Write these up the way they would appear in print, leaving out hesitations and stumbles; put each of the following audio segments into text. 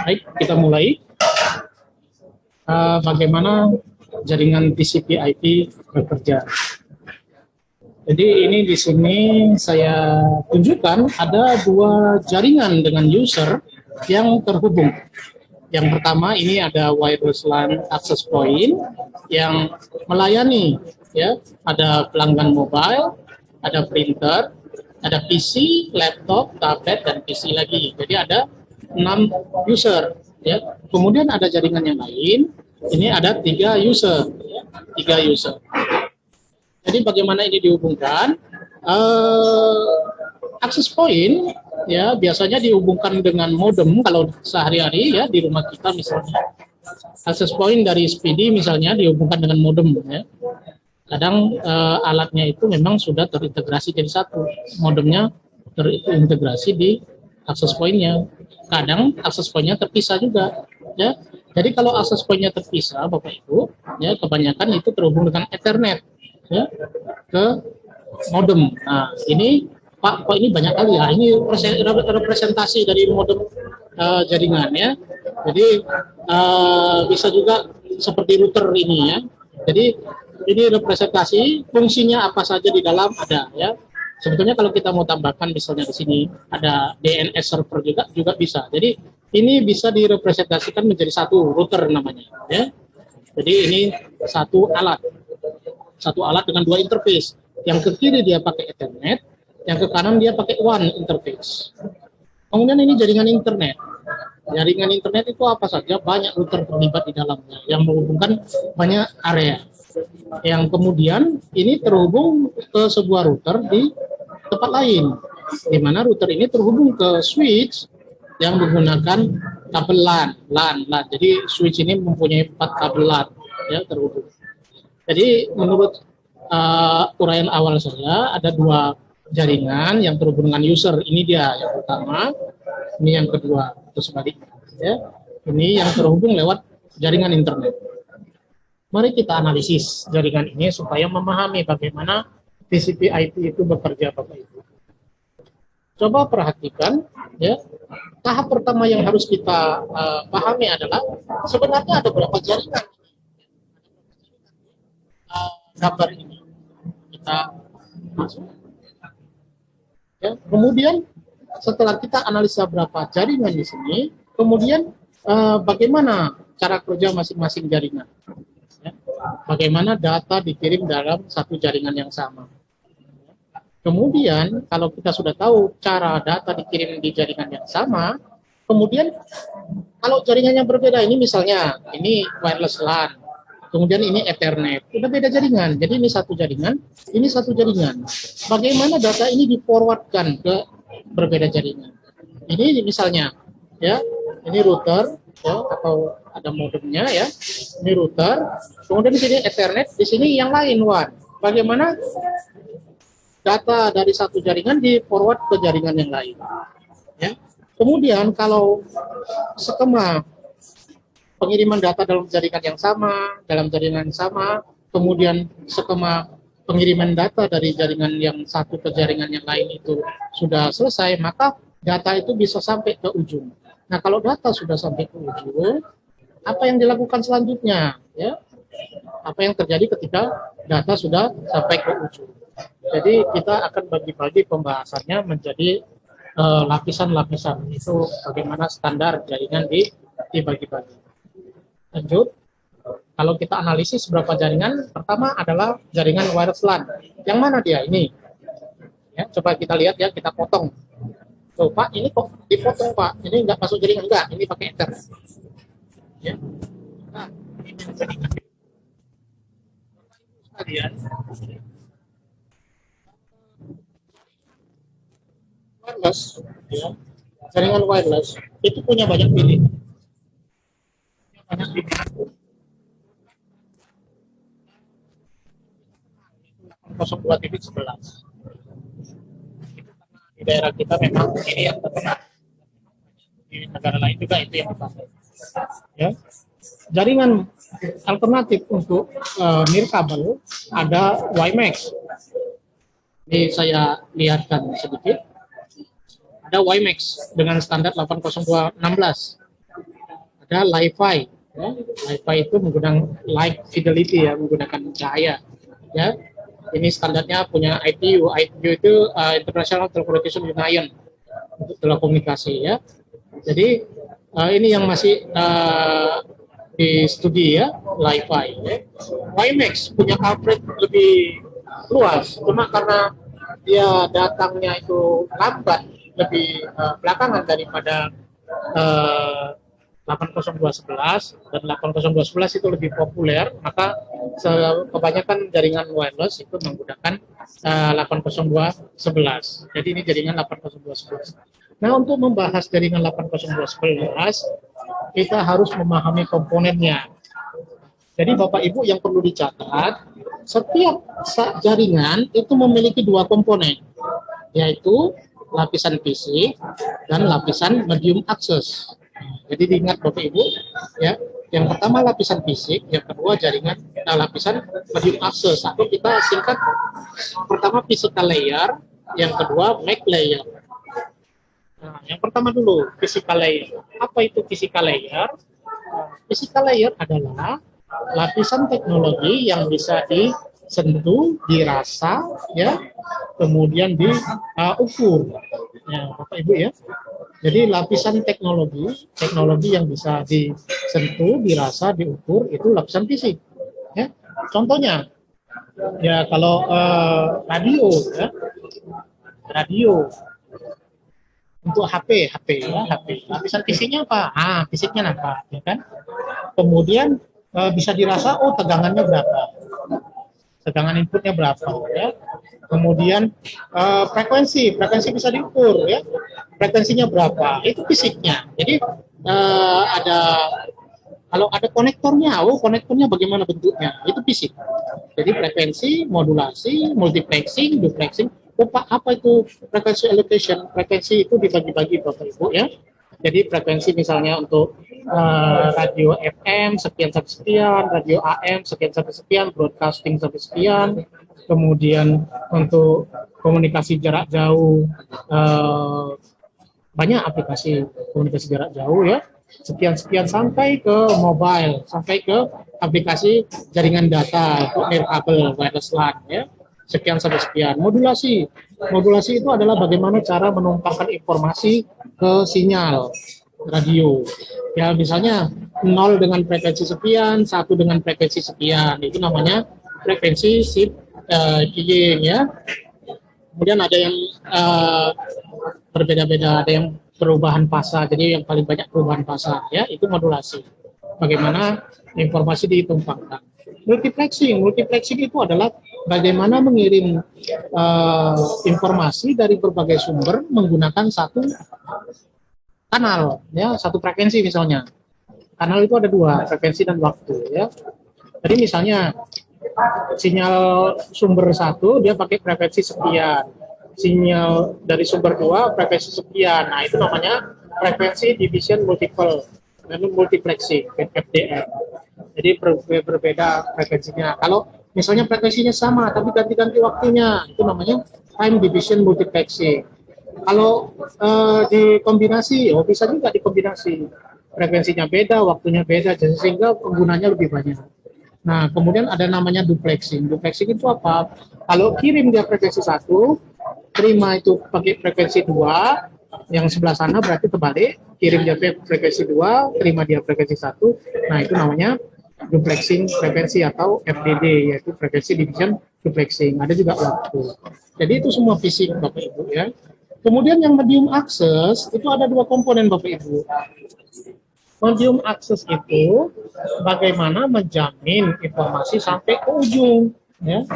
Baik, kita mulai. Bagaimana jaringan TCP/IP bekerja. Jadi ini di sini saya tunjukkan ada dua jaringan dengan user yang terhubung. Yang pertama ini ada wireless LAN access point yang melayani, ya, ada pelanggan mobile, ada printer, ada PC, laptop, tablet, dan PC lagi. Jadi ada 6 user, ya. Kemudian ada jaringan yang lain. Ini ada 3 user, ya. 3 user. Jadi bagaimana ini dihubungkan? Access point, ya, biasanya dihubungkan dengan modem kalau sehari-hari, ya, di rumah kita misalnya. Access point dari SPD misalnya dihubungkan dengan modem, ya. Kadang alatnya itu memang sudah terintegrasi jadi satu, modemnya terintegrasi di access point-nya. Kadang access point-nya terpisah juga, ya. Jadi kalau access point-nya terpisah, Bapak Ibu, ya, kebanyakan itu terhubung dengan Ethernet, ya, ke modem. Nah, ini Pak, kok ini banyak kali ya. Ini representasi dari modem jaringan, ya. Jadi bisa juga seperti router ini, ya. Jadi ini representasi fungsinya apa saja di dalam ada, ya. Sebetulnya kalau kita mau tambahkan misalnya di sini ada DNS server juga bisa. Jadi ini bisa direpresentasikan menjadi satu router namanya, ya. Jadi ini satu alat dengan 2 interface. Yang ke kiri dia pakai Ethernet, yang ke kanan dia pakai WAN interface. Kemudian ini jaringan internet. Jaringan internet itu apa saja? Banyak router terlibat di dalamnya yang menghubungkan banyak area. Yang kemudian ini terhubung ke sebuah router di tempat lain, di mana router ini terhubung ke switch yang menggunakan kabel LAN. Jadi switch ini mempunyai 4 kabel LAN, ya, terhubung. Jadi menurut uraian awal saya ada 2 jaringan yang terhubung dengan user. Ini dia yang pertama, ini yang kedua, atau sebaliknya, ya. Ini yang terhubung lewat jaringan internet. Mari kita analisis jaringan ini supaya memahami bagaimana TCP/IP itu bekerja, Bapak Ibu. Coba perhatikan, ya. Tahap pertama yang harus kita pahami adalah sebenarnya ada berapa jaringan. Gambar ini kita masuk. Ya, kemudian setelah kita analisa berapa jaringan di sini, kemudian bagaimana cara kerja masing-masing jaringan. Bagaimana data dikirim dalam satu jaringan yang sama. Kemudian kalau kita sudah tahu cara data dikirim di jaringan yang sama, kemudian kalau jaringannya berbeda, ini misalnya ini wireless LAN, kemudian ini Ethernet, udah beda jaringan. Jadi ini satu jaringan, ini satu jaringan. Bagaimana data ini di-forwardkan ke berbeda jaringan. Ini misalnya, ya, ini router, ya, atau ada modemnya, ya. Ini router, kemudian di sini Ethernet, di sini yang lain WAN. Bagaimana data dari satu jaringan di-forward ke jaringan yang lain, ya. Kemudian kalau skema pengiriman data dalam jaringan yang sama, kemudian skema pengiriman data dari jaringan yang satu ke jaringan yang lain itu sudah selesai, maka data itu bisa sampai ke ujung. Nah, kalau data sudah sampai ke ujung, apa yang dilakukan selanjutnya, ya? Apa yang terjadi ketika data sudah sampai ke ujung? Jadi kita akan bagi-bagi pembahasannya menjadi lapisan-lapisan. Itu bagaimana standar jaringan dibagi-bagi. Lanjut. Kalau kita analisis berapa jaringan, pertama adalah jaringan wireless LAN. Yang mana dia? Ini. Ya, coba kita lihat, ya, kita potong. Tuh, Pak, ini kok dipotong, Pak. Ini enggak masuk jaringan, enggak. Ini pakai Ethernet. Ya. Nah, ini jaringan. Sekalian. Wireless, ya. Jaringan wireless itu punya banyak pilih. Banyak pilih. 02.11. Di daerah kita memang ini yang terkenal. Di negara lain juga itu yang dipakai. Ya. Jaringan alternatif untuk nirkabel ada WiMAX. Ini saya lihatkan sedikit. Ada ada WiMAX dengan standar 802.16. Ada Li-Fi, ya. Li-Fi itu menggunakan light fidelity, ya, menggunakan cahaya, ya. Ini standarnya punya ITU. ITU itu International Telecommunication Union untuk telekomunikasi, ya. Jadi ini yang masih di studi, ya, Li-Fi, ya. WiMAX punya coverage lebih luas, cuma karena dia datangnya itu lambat, lebih belakangan daripada 802.11, dan 802.11 itu lebih populer, maka kebanyakan jaringan wireless itu menggunakan 802.11. Jadi ini jaringan 802.11. Nah, untuk membahas jaringan 802.11, kita harus memahami komponennya. Jadi Bapak Ibu yang perlu dicatat, setiap jaringan itu memiliki dua komponen, yaitu lapisan fisik dan lapisan medium access. Jadi diingat Bapak Ibu, ya, yang pertama lapisan fisik, yang kedua jaringan lapisan medium access, atau kita singkat pertama physical layer, yang kedua MAC layer. Nah, yang pertama dulu physical layer. Apa itu physical layer? Physical layer adalah lapisan teknologi yang bisa disentuh, dirasa, ya, kemudian diukur, ya, Bapak Ibu, ya. Jadi lapisan teknologi yang bisa disentuh, dirasa, diukur itu lapisan fisik, ya. Contohnya, ya, kalau radio, ya, radio untuk HP, ya, HP. Lapisan fisiknya apa? Fisiknya apa, ya kan? Kemudian bisa dirasa, oh tegangannya berapa, tegangan inputnya berapa, ya. Kemudian frekuensi bisa diukur, ya, frekuensinya berapa, itu fisiknya. Jadi kalau ada konektornya, oh konektornya bagaimana bentuknya, itu fisik. Jadi frekuensi, modulasi, multiplexing, duplexing. Apa itu frekuensi allocation? Frekuensi itu dibagi-bagi Bapak Ibu, ya. Jadi frekuensi misalnya untuk radio FM sekian sampai sekian, radio AM sekian sampai sekian, broadcasting sampai sekian, kemudian untuk komunikasi jarak jauh, banyak aplikasi komunikasi jarak jauh, ya, sekian sampai ke mobile, sampai ke aplikasi jaringan data untuk nirkabel wireless LAN, ya, sekian sampai sekian. Modulasi itu adalah bagaimana cara menumpahkan informasi ke sinyal radio, ya, misalnya 0 dengan frekuensi sekian, 1 dengan frekuensi sekian, itu namanya frekuensi shift keying, ya. Kemudian ada yang berbeda-beda, ada yang perubahan fasa, jadi yang paling banyak perubahan fasa, ya, itu modulasi. Bagaimana informasi ditumpahkan. Multiplexing itu adalah bagaimana mengirim informasi dari berbagai sumber menggunakan satu kanal, ya, satu frekuensi misalnya. Kanal itu ada dua, frekuensi dan waktu, ya. Jadi misalnya sinyal sumber satu dia pakai frekuensi sekian, sinyal dari sumber dua frekuensi sekian. Nah, itu namanya frekuensi division multiple, dan multiplexing, FDM. Jadi berbeda frekuensinya. Kalau misalnya frekuensinya sama tapi ganti-ganti waktunya, itu namanya time division multiplexing. Kalau dikombinasi, bisa juga dikombinasi. Frekuensinya beda, waktunya beda, sehingga penggunanya lebih banyak. Nah, kemudian ada namanya duplexing. Duplexing itu apa? Kalau kirim dia frekuensi 1, terima itu pakai frekuensi 2, yang sebelah sana berarti terbalik, kirim dia frekuensi 2, terima dia frekuensi 1. Nah, itu namanya duplexing frekuensi atau FDD, yaitu frekuensi division duplexing. Ada juga waktu. Jadi itu semua fisik Bapak Ibu, ya. Kemudian yang medium access itu ada dua komponen Bapak Ibu. Medium access itu bagaimana menjamin informasi sampai ke ujung, ya.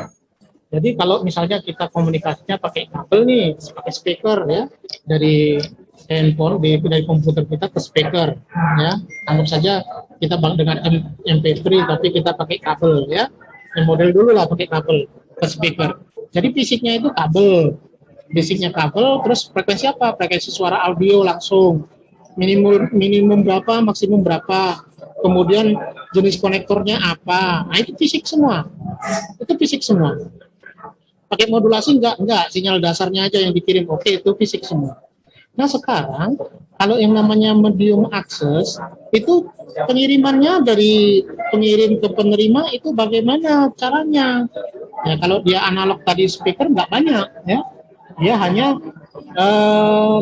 Jadi kalau misalnya kita komunikasinya pakai kabel nih, pakai speaker, ya, dari handphone, dari komputer kita ke speaker, ya. Anggap saja kita dengan MP3 tapi kita pakai kabel, ya. Yang model dulu lah pakai kabel ke speaker. Jadi fisiknya itu kabel. Basicnya kabel, terus frekuensi apa? Frekuensi suara audio langsung. Minimum berapa, maksimum berapa. Kemudian jenis konektornya apa. Nah, itu fisik semua. Itu fisik semua. Pakai modulasi enggak, sinyal dasarnya aja yang dikirim. Oke, itu fisik semua. Nah sekarang kalau yang namanya medium access itu pengirimannya dari pengirim ke penerima itu bagaimana caranya? Ya, kalau dia analog tadi speaker nggak banyak, ya, dia hanya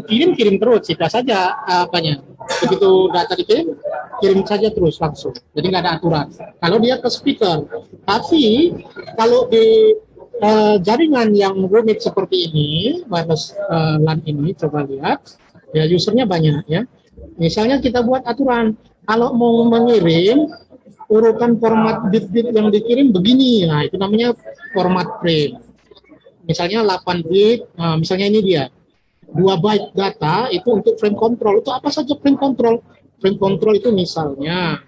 kirim terus, tidak saja apanya. Begitu data dikirim, kirim saja terus langsung. Jadi nggak ada aturan. Kalau dia ke speaker, tapi kalau di jaringan yang rumit seperti ini, wireless LAN ini, coba lihat, ya usernya banyak ya. Misalnya kita buat aturan, kalau mau mengirim urutan format bit-bit yang dikirim begini, nah itu namanya format frame. Misalnya 8 bit, misalnya ini dia, 2 byte data itu untuk frame control. Itu apa saja frame control? Frame control itu misalnya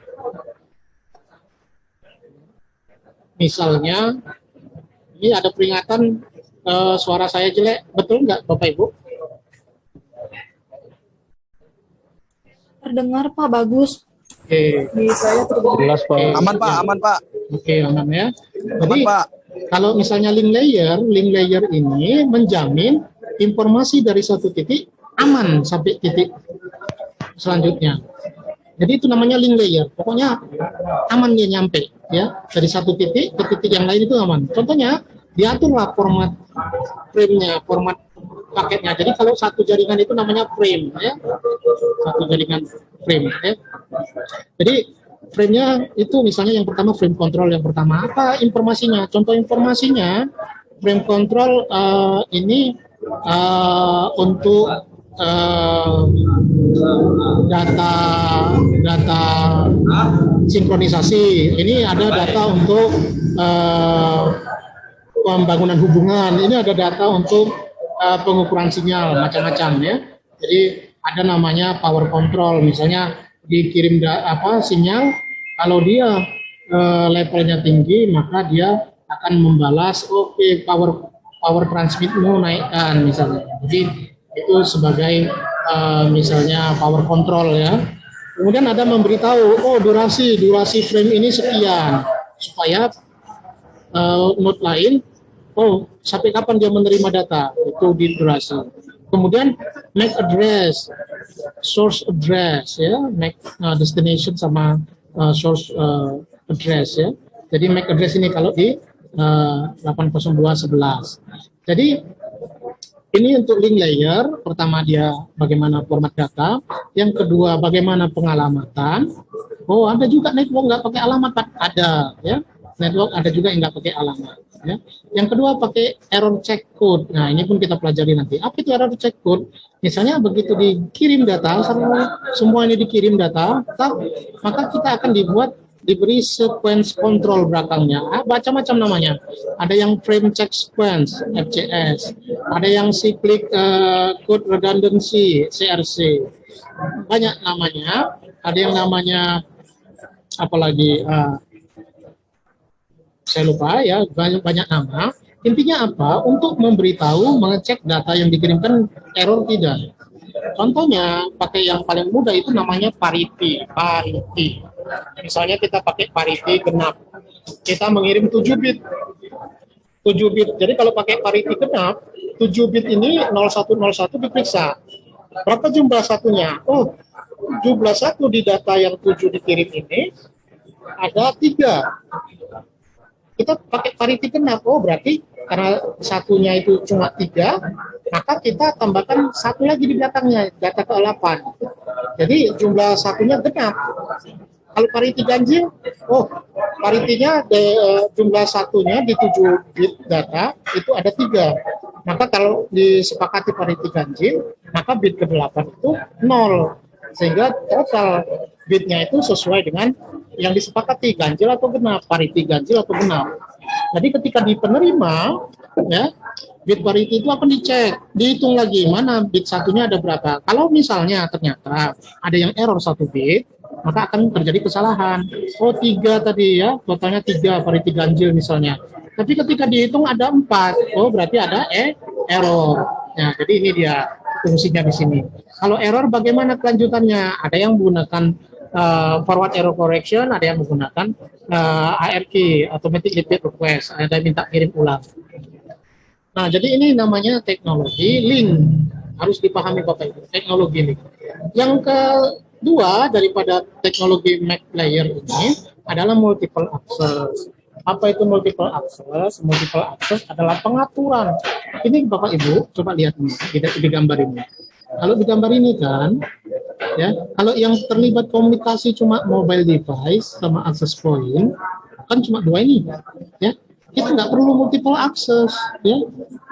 ini ada peringatan suara saya jelek, betul nggak Bapak Ibu? Terdengar Pak, bagus. Oke. Di saya terdengar. Jelas, Pak. Aman Pak, aman Pak. Oke, aman ya. Aman Jadi Pak. kalau misalnya link layer ini menjamin informasi dari satu titik aman sampai titik selanjutnya. Jadi itu namanya link layer. Pokoknya aman dia nyampe ya dari satu titik ke titik yang lain itu aman. Contohnya diaturlah format frame-nya, format paketnya. Jadi kalau satu jaringan itu namanya frame ya. Satu jaringan frame ya. Jadi frame-nya itu misalnya yang pertama frame control yang pertama. Apa informasinya? Contoh informasinya frame control ini untuk data sinkronisasi. Ini ada data untuk pembangunan hubungan. Ini ada data untuk pengukuran sinyal macam-macam ya. Jadi ada namanya power control. Misalnya dikirim sinyal, kalau dia levelnya tinggi maka dia akan membalas oke, power transmitmu naikkan misalnya. Jadi itu sebagai misalnya power control ya. Kemudian ada memberitahu durasi frame ini sekian supaya node lain sampai kapan dia menerima data itu di durasi. Kemudian MAC address, source address ya, MAC destination sama source address ya. Jadi MAC address ini kalau di 802.11. Jadi ini untuk link layer, pertama dia bagaimana format data, yang kedua bagaimana pengalamatan. Ada juga network nggak pakai alamat, Pak? Ada ya. Network ada juga yang nggak pakai alamat. Ya. Yang kedua pakai error check code. Nah ini pun kita pelajari nanti. Apa itu error check code? Misalnya begitu dikirim data, semua ini dikirim data, maka kita akan diberi sequence control belakangnya. Macam-macam namanya. Ada yang frame check sequence (FCS), ada yang cyclic code redundancy (CRC). Banyak namanya. Ada yang namanya apalagi saya lupa ya, banyak nama. Intinya apa? Untuk memberitahu, mengecek data yang dikirimkan error tidak. Contohnya pakai yang paling mudah itu namanya parity. Misalnya kita pakai parity genap. Kita mengirim 7 bit. 7 bit. Jadi kalau pakai parity genap, 7 bit ini 0101 diperiksa. Berapa jumlah satunya? Jumlah satu di data yang 7 dikirim ini ada 3. Kita pakai parity genap, berarti karena satunya itu cuma 3, maka kita tambahkan satu lagi di belakangnya, data ke-8. Jadi jumlah satunya genap. Kalau parity ganjil, paritinya jumlah satunya di 7 bit data itu ada 3. Maka kalau disepakati parity ganjil, maka bit ke-8 itu 0. Sehingga total bitnya itu sesuai dengan yang disepakati, ganjil atau genap, parity ganjil atau genap. Jadi ketika di penerima, ya, bit parity itu akan dicek, dihitung lagi mana bit satunya ada berapa. Kalau misalnya ternyata ada yang error 1 bit, maka akan terjadi kesalahan. 3 tadi ya, totalnya 3 parity ganjil misalnya. Tapi ketika dihitung ada 4, berarti ada error. Nah, jadi ini dia fungsinya di sini. Kalau error bagaimana kelanjutannya? Ada yang menggunakan forward error correction, ada yang menggunakan ARQ, automatic repeat request, ada yang minta kirim ulang. Nah, jadi ini namanya teknologi link harus dipahami Bapak Ibu, teknologi ini. Yang kedua daripada teknologi Mac player ini adalah multiple access. Apa itu multiple access? Multiple access adalah pengaturan. Ini Bapak Ibu, coba lihat ini, di gambar ini. Kalau di gambar ini kan, ya, kalau yang terlibat komunikasi cuma mobile device sama access point, kan cuma dua ini, ya. Kita nggak perlu multiple access, ya.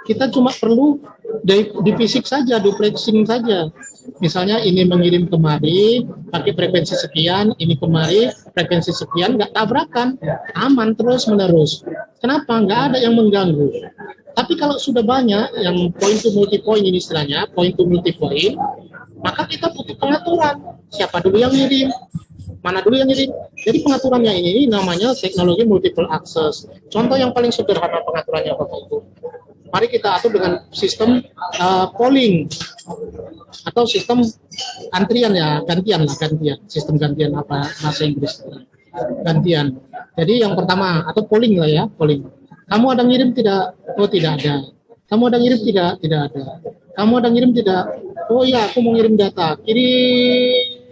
Kita cuma perlu di fisik saja, duplexing saja. Misalnya ini mengirim kemari, pakai frekuensi sekian, ini kemari, frekuensi sekian, nggak tabrakan, aman terus menerus. Kenapa? Nggak ada yang mengganggu. Tapi kalau sudah banyak yang point to multi point ini istilahnya, point to multi point, maka kita butuh pengaturan. Siapa dulu yang ngirim? Mana dulu yang ngirim? Jadi pengaturannya ini namanya teknologi multiple access. Contoh yang paling sederhana pengaturannya Bapak Ibu. Mari kita atur dengan sistem polling atau sistem antrian ya, gantian. Sistem gantian apa bahasa Inggris? Gantian. Jadi yang pertama atau polling lah ya, polling. Kamu ada ngirim tidak? Oh tidak ada. Kamu ada ngirim tidak? Tidak ada. Kamu ada ngirim tidak? Oh ya, aku mau ngirim data. Kirim.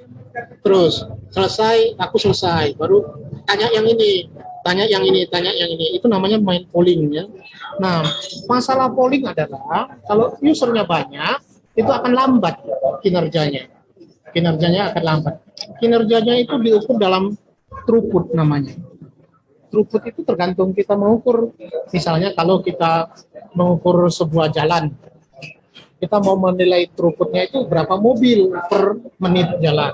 Terus selesai, aku selesai. Baru tanya yang ini, tanya yang ini, tanya yang ini. Itu namanya main polling ya. Nah, masalah polling adalah kalau usernya banyak, itu akan lambat kinerjanya. Kinerjanya akan lambat. Kinerjanya itu diukur dalam throughput namanya. Throughput itu tergantung kita mengukur. Misalnya kalau kita mengukur sebuah jalan, kita mau menilai throughputnya itu berapa mobil per menit jalan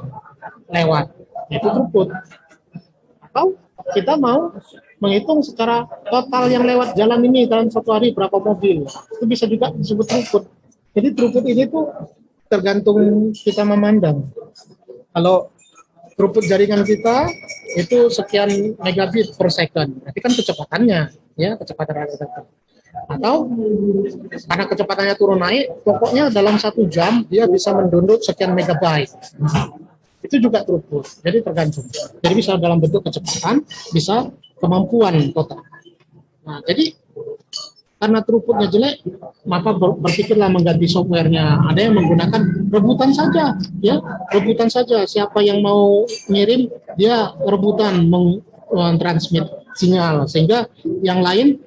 lewat, itu throughput. Atau kita mau menghitung secara total yang lewat jalan ini dalam satu hari berapa mobil, itu bisa juga disebut throughput. Jadi throughput ini tuh tergantung kita memandang. Kalau throughput jaringan kita itu sekian megabit per second, berarti kan kecepatannya, ya kecepatan data. Atau karena kecepatannya turun naik, pokoknya dalam 1 jam dia bisa mendownload sekian megabyte. Itu juga throughput. Jadi tergantung. Jadi bisa dalam bentuk kecepatan, bisa kemampuan total. Nah, jadi karena throughputnya jelek, maka berpikirlah mengganti softwarenya. Ada yang menggunakan rebutan saja, ya rebutan saja. Siapa yang mau ngirim, dia rebutan mentransmit sinyal, sehingga yang lain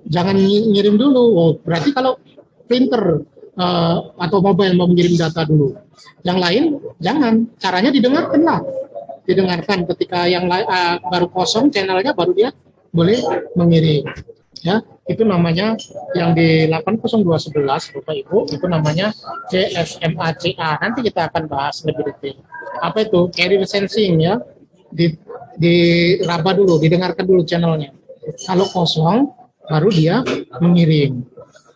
jangan ngirim dulu. Oh, berarti kalau printer atau mobile mau mengirim data dulu, yang lain jangan. Caranya didengarkan lah, didengarkan. Ketika yang baru kosong channelnya, baru dia boleh mengirim. Ya, itu namanya yang di 80211 Bapak Ibu, itu namanya CSMACA. Nanti kita akan bahas lebih detail. Apa itu? Carrier sensing ya. Diraba dulu, didengarkan dulu channelnya. Kalau kosong, baru dia mengirim.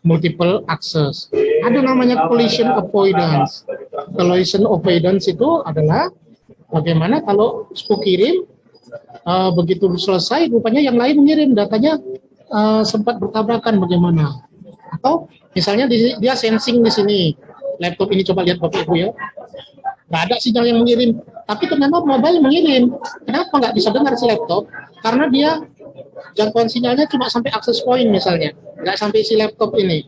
Multiple access. Ada namanya collision avoidance. Collision avoidance itu adalah bagaimana kalau aku kirim, begitu selesai, rupanya yang lain mengirim datanya. Sempat bertabrakan bagaimana? Atau misalnya dia sensing di sini, laptop ini coba lihat Bapak Ibu ya, nggak ada sinyal yang mengirim, tapi ternyata mobile mengirim. Kenapa nggak bisa dengar si laptop? Karena dia jangkauan sinyalnya cuma sampai access point misalnya, nggak sampai si laptop ini.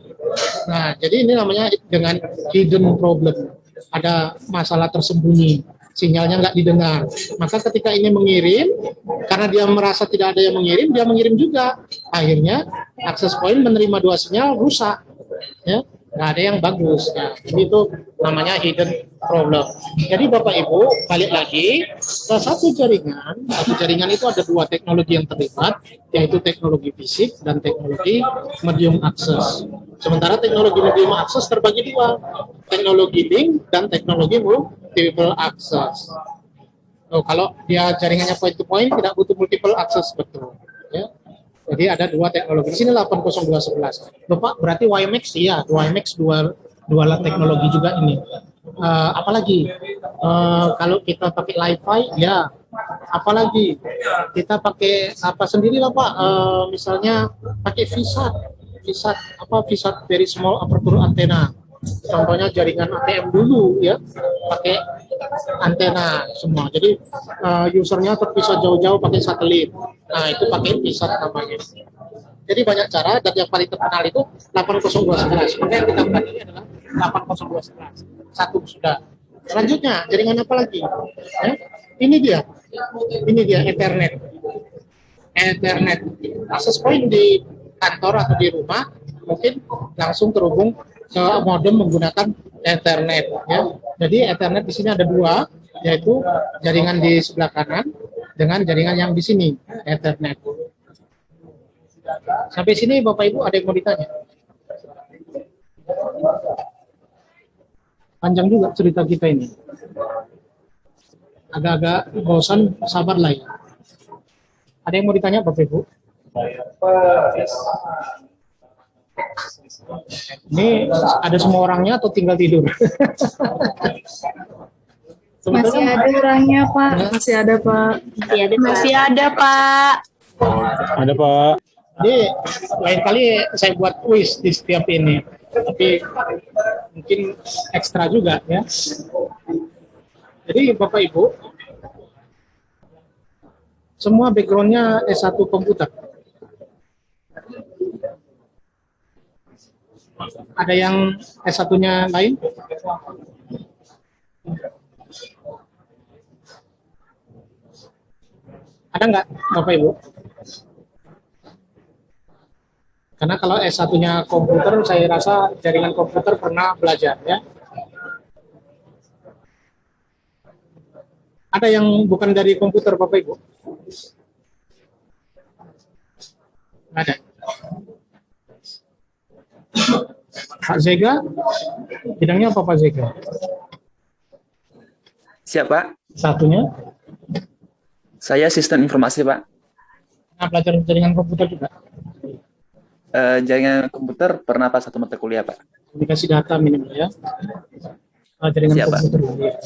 Nah, jadi ini namanya dengan hidden problem. Ada masalah tersembunyi. Sinyalnya nggak didengar. Maka ketika ini mengirim, karena dia merasa tidak ada yang mengirim, dia mengirim juga. Akhirnya access point menerima 2 sinyal rusak, ya nggak ada yang bagus. Ya. Jadi itu namanya hidden problem. Jadi Bapak Ibu balik lagi ke satu jaringan itu ada 2 teknologi yang terlibat, yaitu teknologi fisik dan teknologi medium access. Sementara teknologi medium access terbagi 2, teknologi link dan teknologi multiple access. Oh, kalau dia jaringannya point to point tidak butuh multiple access, betul. Ya. Jadi ada 2 teknologi. Di sini 80211. Bapak berarti WiMAX ya, WiMAX dua teknologi juga ini. Apalagi kalau kita pakai Li-Fi ya, apalagi kita pakai apa sendiri lah Pak, misalnya pakai VSAT very small aperture antenna. Contohnya jaringan ATM dulu ya, pakai antena semua. Jadi usernya terpisah jauh-jauh pakai satelit. Nah, itu pakai VSAT namanya. Jadi banyak cara, dan yang paling terkenal itu 80211. Maka yang kita buat ini adalah 802.11. Satu sudah. Selanjutnya jaringan apa lagi? Ya, ini dia Ethernet. Ethernet. Akses point di kantor atau di rumah mungkin langsung terhubung ke modem menggunakan Ethernet. Ya. Jadi Ethernet di sini ada dua, yaitu jaringan di sebelah kanan dengan jaringan yang di sini, Ethernet. Sampai sini Bapak Ibu ada yang mau ditanya? Panjang juga cerita kita ini. Agak-agak bosan, sabarlah ya. Ada yang mau ditanya Bapak Ibu? Ini ada semua orangnya atau tinggal tidur? Masih ada orangnya, Pak. Masih ada, Pak. Masih ada, Pak. Ada Pak. Jadi lain kali saya buat kuis di setiap ini, tapi mungkin ekstra juga ya. Jadi Bapak Ibu, semua backgroundnya S1 komputer. Ada yang S1-nya lain? Ada nggak Bapak Ibu? Karena kalau S1-nya komputer, saya rasa jaringan komputer pernah belajar ya. Ada yang bukan dari komputer Bapak Ibu? Ada. Pak Zega, bidangnya apa Pak Zega? Siapa? Satunya? Saya sistem informasi, Pak. Nah, belajar jaringan komputer juga? Jaringan komputer pernah pas satu mata kuliah, Pak. Komunikasi data minimal ya. Jaringan Siap, Pak. komputer. Ya.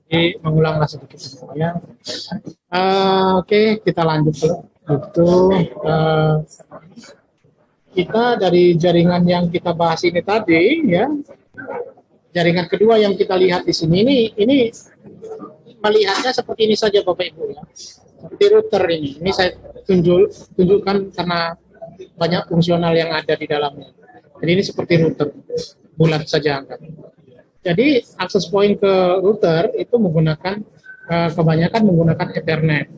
Jadi mengulanglah sedikit ya. Oke, kita lanjut dulu. Itu kita dari jaringan yang kita bahas ini tadi ya. Jaringan kedua yang kita lihat di sini ini melihatnya seperti ini saja Bapak Ibu ya. Seperti router ini. Ini saya tunjukkan karena banyak fungsional yang ada di dalamnya. Jadi ini seperti router, bulat saja angkat. Jadi akses point ke router itu menggunakan kebanyakan menggunakan Ethernet.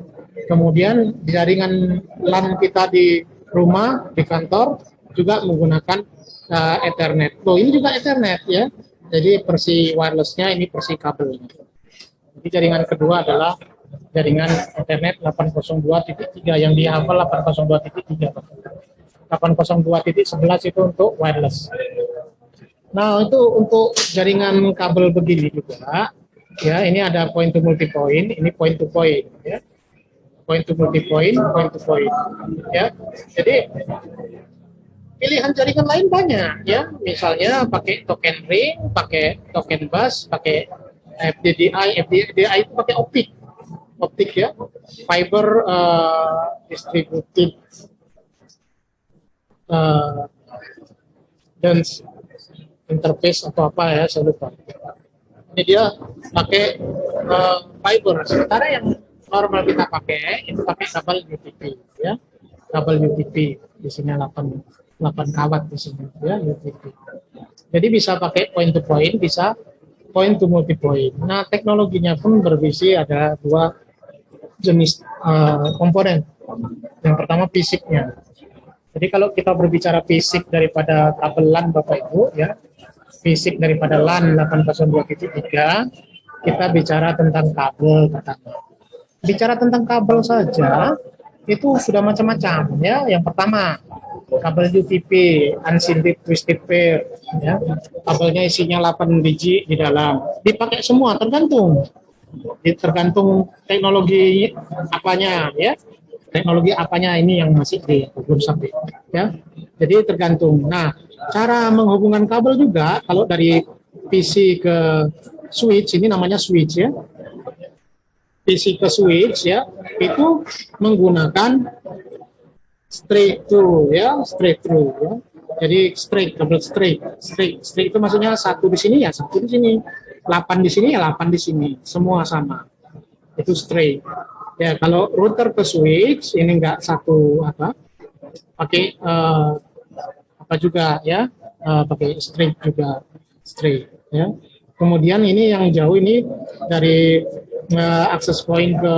Kemudian jaringan LAN kita di rumah, di kantor juga menggunakan Ethernet. Loh, ini juga Ethernet ya. Jadi versi wirelessnya, ini versi kabelnya. Jadi jaringan kedua adalah jaringan Ethernet 802.3 yang dihafal 802.3. 802.11 itu untuk wireless. Nah, itu untuk jaringan kabel begini juga. Ya, ini ada point to multi point, ini point to point ya. Point to multi point, point to point. Ya. Jadi pilihan jaringan lain banyak ya. Misalnya pakai token ring, pakai token bus, pakai FDDI itu pakai optik. Optik ya. Fiber distributed dan interface atau apa ya, saya lupa. Ini dia pakai fiber. Sementara yang normal kita pakai itu pakai kabel UTP ya. Kabel UTP di sini 8 kawat di sini ya, UTP. Jadi bisa pakai point to point, bisa point to multi point. Nah, teknologinya pun bervisi ada dua jenis komponen. Yang pertama fisiknya. Jadi kalau kita berbicara fisik daripada kabel LAN Bapak Ibu ya, fisik daripada LAN 802.3, kita bicara tentang kabel pertama. Bicara tentang kabel saja itu sudah macam-macam ya. Yang pertama kabel UTP, unscented twisted pair ya. Kabelnya isinya 8 biji di dalam. Dipakai semua tergantung teknologi apanya ya. Teknologi apanya ini yang masih belum sampai ya. Jadi tergantung. Nah, cara menghubungkan kabel juga kalau dari PC ke switch, ini namanya switch ya. PC ke switch ya, itu menggunakan straight through ya, straight through ya. Jadi kabel straight itu maksudnya satu di sini ya, satu di sini. 8 di sini ya, 8 di sini. Semua sama. Itu straight. Ya, kalau router ke switch ini enggak satu pakai apa juga ya, pakai straight juga. streak ya. Kemudian ini yang jauh ini dari access point ke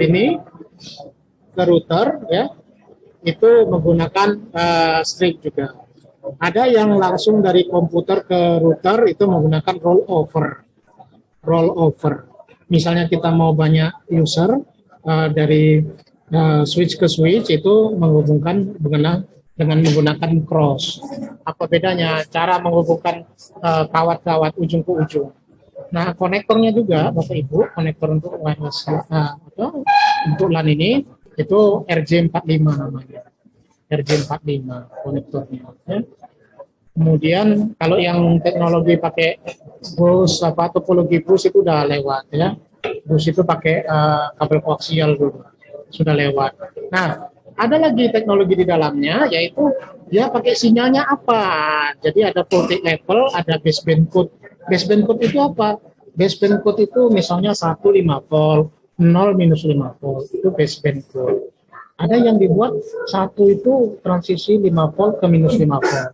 ini ke router ya, itu menggunakan streak juga. Ada yang langsung dari komputer ke router itu menggunakan rollover. Misalnya kita mau banyak user dari switch ke switch itu menghubungkan dengan menggunakan cross. Apa bedanya cara menghubungkan kawat-kawat ujung ke ujung? Nah, konektornya juga, Bapak Ibu, konektor untuk wireless untuk LAN ini itu RJ45 namanya. RJ45 konektornya. Ya. Kemudian kalau yang teknologi pakai bus topologi bus itu udah lewat ya. Bus itu pakai kabel koaksial dulu, sudah lewat. Nah, ada lagi teknologi di dalamnya, yaitu dia pakai sinyalnya apa. Jadi ada voltage level, ada baseband code. Baseband code itu apa? Baseband code itu misalnya 1 5 volt, 0 minus 5 volt, itu baseband code. Ada yang dibuat satu itu transisi 5 volt ke minus 5 volt.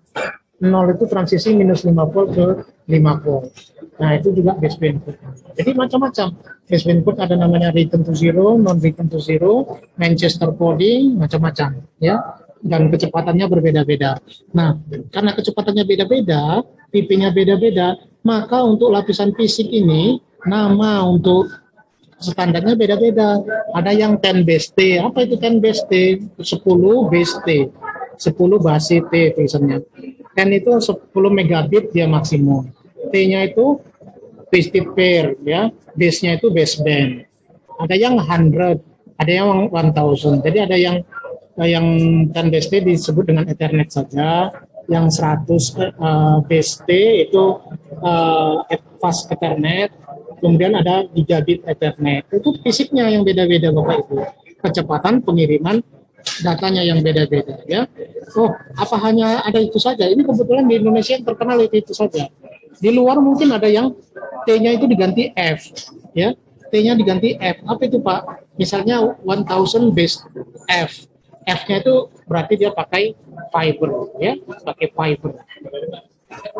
0 itu transisi minus 5 volt ke 5 volt. Nah, itu juga baseband code. Jadi macam-macam. Baseband code ada namanya return to zero, non-return to zero, Manchester coding, macam-macam. Ya. Dan kecepatannya berbeda-beda. Nah, karena kecepatannya beda-beda, IP-nya beda-beda, maka untuk lapisan fisik ini, nama untuk standarnya beda-beda. Ada yang 10 base T. Apa itu 10 base T? 10 base T. 10 base T tulisannya. 10 itu 10 megabit dia maksimum. T-nya itu twisted pair ya. Base-nya itu baseband. Ada yang 100, ada yang 1000. Jadi ada yang 10 base T disebut dengan Ethernet saja. Yang 100 base T itu fast Ethernet. Kemudian ada gigabit Ethernet. Itu fisiknya yang beda-beda Bapak Ibu. Kecepatan pengiriman datanya yang beda-beda ya. Oh, apa hanya ada itu saja? Ini kebetulan di Indonesia yang terkenal itu saja. Di luar mungkin ada yang T-nya itu diganti F ya. T-nya diganti F. Apa itu Pak? Misalnya 1000 base F. F-nya itu berarti dia pakai fiber ya, pakai fiber.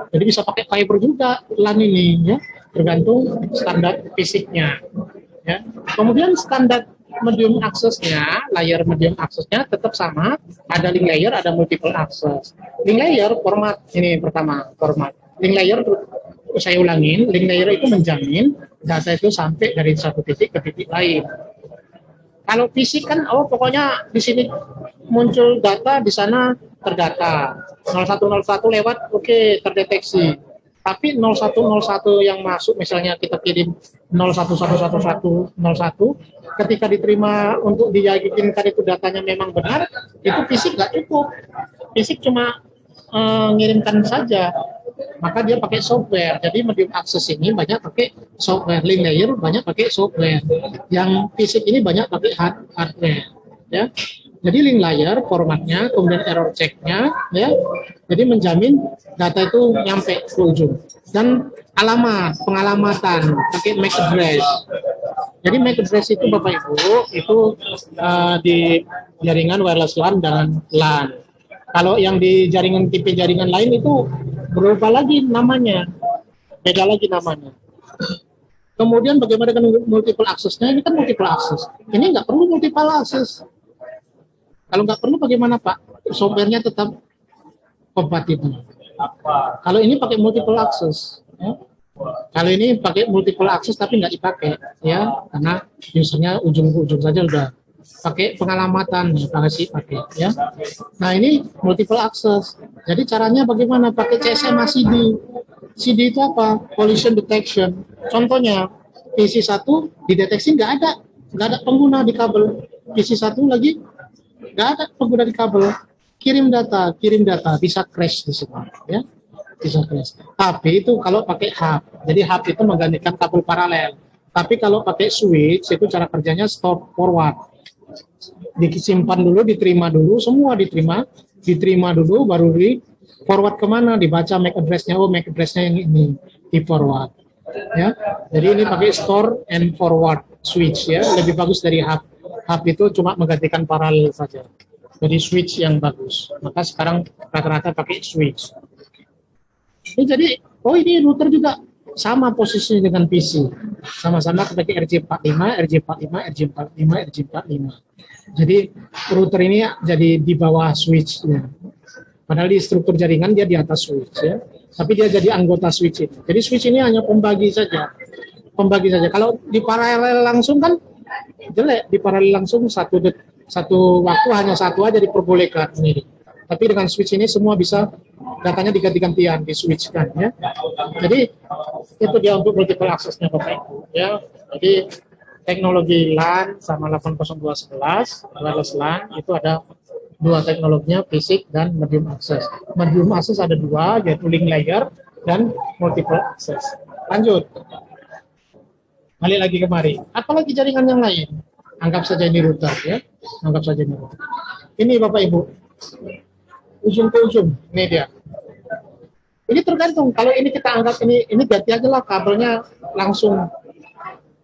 Jadi bisa pakai fiber juga LAN ini ya, tergantung standar fisiknya. Ya. Kemudian standar medium aksesnya, layer medium aksesnya tetap sama, ada link layer, ada multiple access. Link layer format ini pertama, format. Link layer saya ulangin, link layer itu menjamin data itu sampai dari satu titik ke titik lain. Kalau fisik kan, pokoknya di sini muncul data, di sana terdata. 0101 lewat, oke, terdeteksi. Tapi 0101 yang masuk, misalnya kita kirim 011101, ketika diterima untuk diyakinkan itu datanya memang benar, itu fisik nggak cukup. Fisik cuma ngirimkan saja. Maka dia pakai software. Jadi medium access ini banyak pakai software, link layer banyak pakai software. Yang fisik ini banyak pakai hardware. Ya. Jadi link layer formatnya, kemudian error checknya, ya. Jadi menjamin data itu nyampe ke ujung. Dan alamat, pengalamatan pakai MAC address. Jadi MAC address itu Bapak Ibu itu di jaringan wireless LAN dan LAN. Kalau yang di jaringan tipe jaringan lain itu berubah lagi namanya, beda lagi namanya. Kemudian bagaimana dengan multiple access-nya? Ini kan multiple access. Ini nggak perlu multiple access. Kalau nggak perlu bagaimana Pak? Software-nya tetap kompatibel. Kalau ini pakai multiple access, ya. Kalau ini pakai multiple access tapi nggak dipakai, ya, karena usernya ujung ke ujung saja udah pakai pengalamatan, pakai, ya. Nah ini multiple access. Jadi caranya bagaimana? Pakai CSMA CD. CD itu apa? Collision detection. Contohnya PC1 dideteksi nggak ada pengguna di kabel. PC1 lagi nggak ada pengguna di kabel. Kirim data, bisa crash di situ, ya. Bisa crash. Tapi itu kalau pakai hub. Jadi hub itu menggantikan kabel paralel. Tapi kalau pakai switch itu cara kerjanya stop forward. Disimpan dulu, diterima dulu, semua diterima dulu, baru di forward kemana, dibaca MAC address-nya, MAC address-nya yang ini, di forward. Ya, jadi ini pakai store and forward switch ya, lebih bagus dari hub. Hub itu cuma menggantikan paralel saja. Jadi switch yang bagus. Maka sekarang rata-rata pakai switch. Ini jadi Oh ini router juga sama posisinya dengan PC, sama-sama pakai RJ45, RJ45, RJ45, RJ45. Jadi router ini jadi di bawah switch-nya. Padahal di struktur jaringan dia di atas switch ya, tapi dia jadi anggota switch itu. Jadi switch ini hanya pembagi saja, pembagi saja. Kalau di paralel langsung kan jelek, di paralel langsung satu waktu hanya satu aja diperbolehkan ini. Tapi dengan switch ini semua bisa datanya diganti-gantian, di switch kan ya. Jadi itu dia untuk multiple access-nya Bapak Ibu ya. Jadi teknologi LAN sama 802.11 wireless LAN itu ada dua teknologinya, basic dan medium access. Medium access ada dua, yaitu link layer dan multiple access. Lanjut. Balik lagi kemari. Apalagi jaringan yang lain? Anggap saja ini router ya. Anggap saja ini router. Ini Bapak Ibu. Ujung ke ujung. Ini dia. Ini tergantung. Kalau ini kita anggap ini ganti aja lah kabelnya langsung.